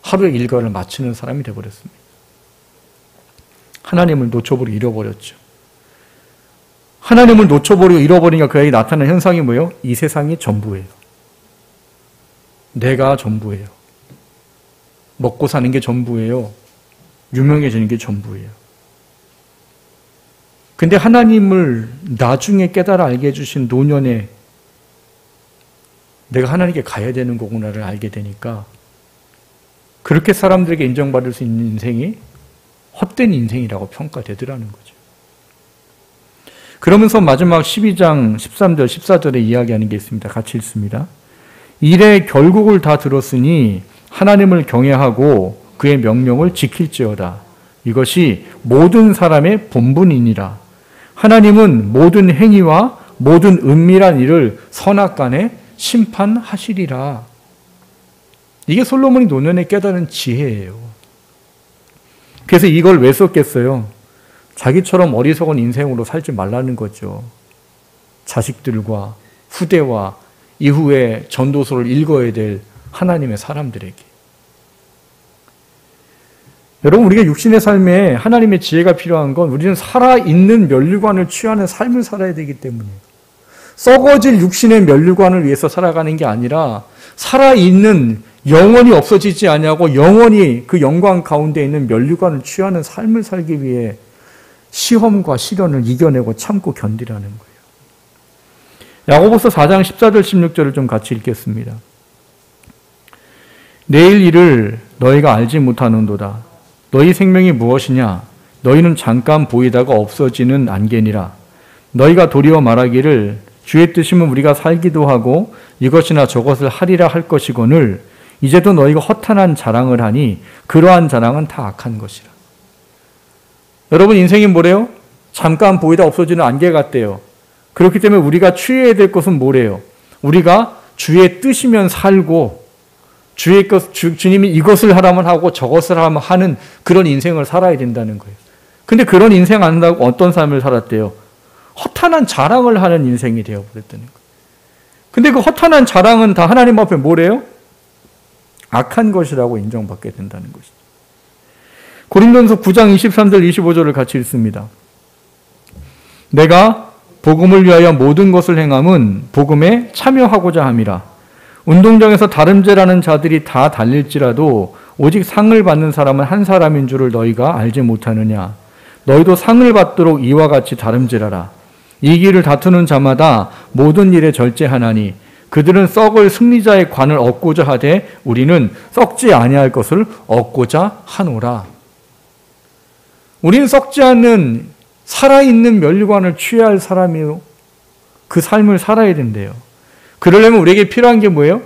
하루의 일과를 마치는 사람이 되어버렸습니다. 하나님을 놓쳐버리고 잃어버렸죠. 하나님을 놓쳐버리고 잃어버리니까 그에게 나타나는 현상이 뭐예요? 이 세상이 전부예요. 내가 전부예요. 먹고 사는 게 전부예요. 유명해지는 게 전부예요. 근데 하나님을 나중에 깨달아 알게 해주신 노년에 내가 하나님께 가야 되는 거구나를 알게 되니까 그렇게 사람들에게 인정받을 수 있는 인생이 헛된 인생이라고 평가되더라는 거죠. 그러면서 마지막 12장 13절 14절에 이야기하는 게 있습니다. 같이 읽습니다. 일의 결국을 다 들었으니 하나님을 경외하고 그의 명령을 지킬지어다. 이것이 모든 사람의 본분이니라. 하나님은 모든 행위와 모든 은밀한 일을 선악간에 심판하시리라. 이게 솔로몬이 노년에 깨달은 지혜예요. 그래서 이걸 왜 썼겠어요? 자기처럼 어리석은 인생으로 살지 말라는 거죠. 자식들과 후대와 이후에 전도서를 읽어야 될 하나님의 사람들에게. 여러분, 우리가 육신의 삶에 하나님의 지혜가 필요한 건 우리는 살아있는 면류관을 취하는 삶을 살아야 되기 때문이에요. 썩어질 육신의 면류관을 위해서 살아가는 게 아니라 살아있는 영원히 없어지지 아니하고 영원히 그 영광 가운데 있는 면류관을 취하는 삶을 살기 위해 시험과 시련을 이겨내고 참고 견디라는 거예요. 야고보서 4장 14절 16절을 좀 같이 읽겠습니다. 내일 일을 너희가 알지 못하는도다. 너희 생명이 무엇이냐? 너희는 잠깐 보이다가 없어지는 안개니라. 너희가 도리어 말하기를 주의 뜻이면 우리가 살기도 하고 이것이나 저것을 하리라 할 것이거늘 이제도 너희가 허탄한 자랑을 하니 그러한 자랑은 다 악한 것이라. 여러분, 인생이 뭐래요? 잠깐 보이다 없어지는 안개 같대요. 그렇기 때문에 우리가 취해야 될 것은 뭐래요? 우리가 주의 뜻이면 살고 주님이 이것을 하라면 하고 저것을 하면 하는 그런 인생을 살아야 된다는 거예요. 근데 그런 인생 안 한다고 어떤 삶을 살았대요? 허탄한 자랑을 하는 인생이 되어버렸다는 거예요. 근데 그 허탄한 자랑은 다 하나님 앞에 뭐래요? 악한 것이라고 인정받게 된다는 것이죠. 고린도전서 9장 23절 25절을 같이 읽습니다. 내가 복음을 위하여 모든 것을 행함은 복음에 참여하고자 함이라. 운동장에서 다름질하는 자들이 다 달릴지라도 오직 상을 받는 사람은 한 사람인 줄을 너희가 알지 못하느냐. 너희도 상을 받도록 이와 같이 다름질하라. 이 길을 다투는 자마다 모든 일에 절제하나니 그들은 썩을 승리자의 관을 얻고자 하되 우리는 썩지 아니할 것을 얻고자 하노라. 우리는 썩지 않는 살아있는 면류관을 취해야 할 사람이요. 그 삶을 살아야 된대요. 그러려면 우리에게 필요한 게 뭐예요?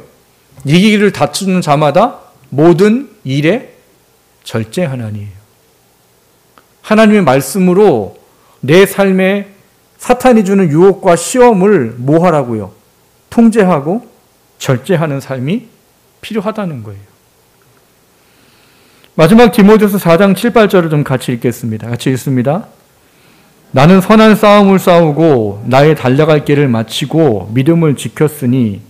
이기기를 다투는 자마다 모든 일에 절제하나니에요. 하나님의 말씀으로 내 삶에 사탄이 주는 유혹과 시험을 뭐 하라고요? 통제하고 절제하는 삶이 필요하다는 거예요. 마지막 디모데후서 4장 7, 8절을 좀 같이 읽겠습니다. 같이 읽습니다. 나는 선한 싸움을 싸우고 나의 달려갈 길을 마치고 믿음을 지켰으니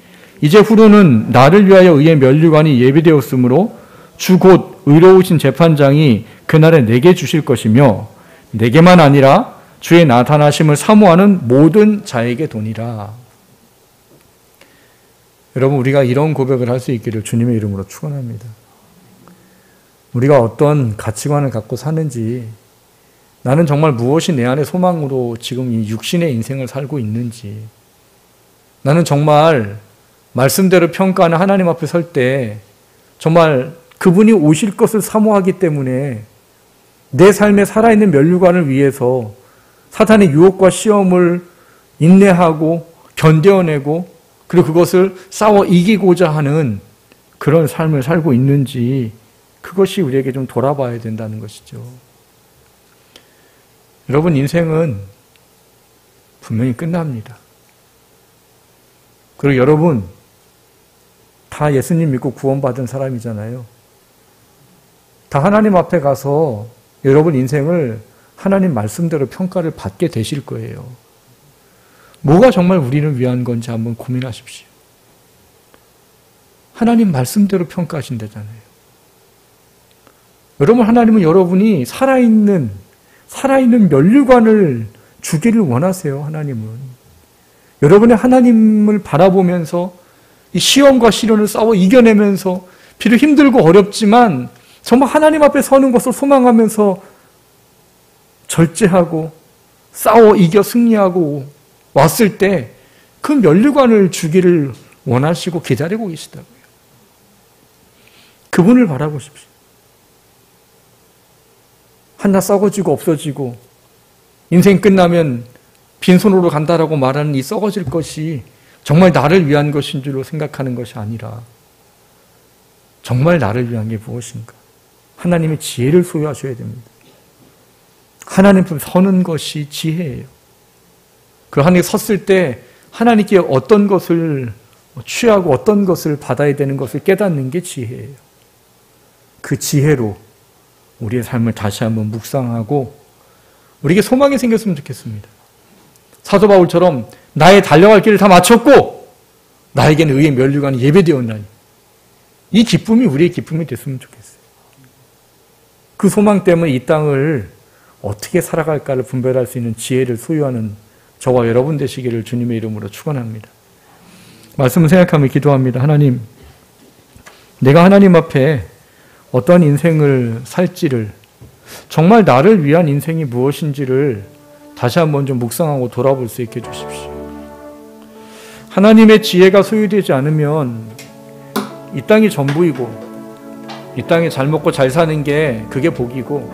이제 후로는 나를 위하여 의의 면류관이 예비되었으므로 주 곧 의로우신 재판장이 그날에 내게 주실 것이며 내게만 아니라 주의 나타나심을 사모하는 모든 자에게 도니라. 여러분, 우리가 이런 고백을 할 수 있기를 주님의 이름으로 축원합니다. 우리가 어떤 가치관을 갖고 사는지, 나는 정말 무엇이 내 안의 소망으로 지금 이 육신의 인생을 살고 있는지, 나는 정말 말씀대로 평가하는 하나님 앞에 설 때 정말 그분이 오실 것을 사모하기 때문에 내 삶에 살아있는 면류관을 위해서 사탄의 유혹과 시험을 인내하고 견뎌내고 그리고 그것을 싸워 이기고자 하는 그런 삶을 살고 있는지, 그것이 우리에게 좀 돌아봐야 된다는 것이죠. 여러분, 인생은 분명히 끝납니다. 그리고 여러분 다 예수님 믿고 구원받은 사람이잖아요. 다 하나님 앞에 가서 여러분 인생을 하나님 말씀대로 평가를 받게 되실 거예요. 뭐가 정말 우리를 위한 건지 한번 고민하십시오. 하나님 말씀대로 평가하신다잖아요. 여러분, 하나님은 여러분이 살아있는 면류관을 주기를 원하세요. 하나님은. 여러분의 하나님을 바라보면서 이 시험과 시련을 싸워 이겨내면서 비록 힘들고 어렵지만 정말 하나님 앞에 서는 것을 소망하면서 절제하고 싸워 이겨 승리하고 왔을 때 그 면류관을 주기를 원하시고 기다리고 계시다고요. 그분을 바라보십시오. 하나 썩어지고 없어지고 인생 끝나면 빈손으로 간다라고 말하는 이 썩어질 것이 정말 나를 위한 것인 줄로 생각하는 것이 아니라 정말 나를 위한 게 무엇인가? 하나님의 지혜를 소유하셔야 됩니다. 하나님 앞에 서는 것이 지혜예요. 그 하나님께 섰을 때 하나님께 어떤 것을 취하고 어떤 것을 받아야 되는 것을 깨닫는 게 지혜예요. 그 지혜로 우리의 삶을 다시 한번 묵상하고 우리에게 소망이 생겼으면 좋겠습니다. 사도 바울처럼 나의 달려갈 길을 다 마쳤고 나에게는 의의 면류관이 예배되었나니, 이 기쁨이 우리의 기쁨이 됐으면 좋겠어요. 그 소망 때문에 이 땅을 어떻게 살아갈까를 분별할 수 있는 지혜를 소유하는 저와 여러분 되시기를 주님의 이름으로 축원합니다. 말씀을 생각하며 기도합니다. 하나님, 내가 하나님 앞에 어떤 인생을 살지를, 정말 나를 위한 인생이 무엇인지를 다시 한번 좀 묵상하고 돌아볼 수 있게 해주십시오. 하나님의 지혜가 소유되지 않으면 이 땅이 전부이고 이 땅에 잘 먹고 잘 사는 게 그게 복이고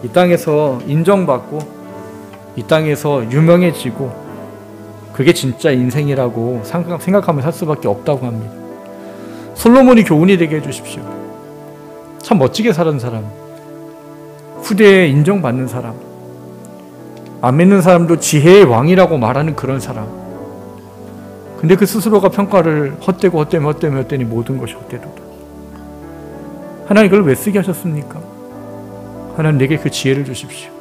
이 땅에서 인정받고 이 땅에서 유명해지고 그게 진짜 인생이라고 생각하며 살 수밖에 없다고 합니다. 솔로몬이 교훈이 되게 해주십시오. 참 멋지게 살은 사람, 후대에 인정받는 사람, 안 믿는 사람도 지혜의 왕이라고 말하는 그런 사람. 근데 그 스스로가 평가를 헛되니 모든 것이 헛되도다. 하나님 그걸 왜 쓰게 하셨습니까? 하나님 내게 그 지혜를 주십시오.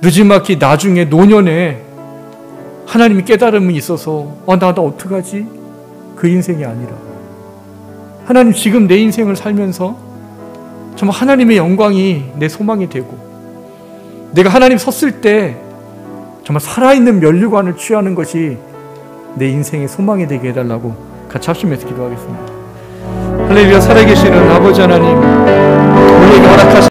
늦지막히 나중에 노년에 하나님이 깨달음이 있어서 나 어떡하지? 그 인생이 아니라 하나님 지금 내 인생을 살면서 정말 하나님의 영광이 내 소망이 되고 내가 하나님 섰을 때 정말 살아있는 면류관을 취하는 것이 내 인생의 소망이 되게 해달라고 같이 합심해서 기도하겠습니다. 할렐루야. 살아계시는 아버지 하나님, 우리에게 허락하신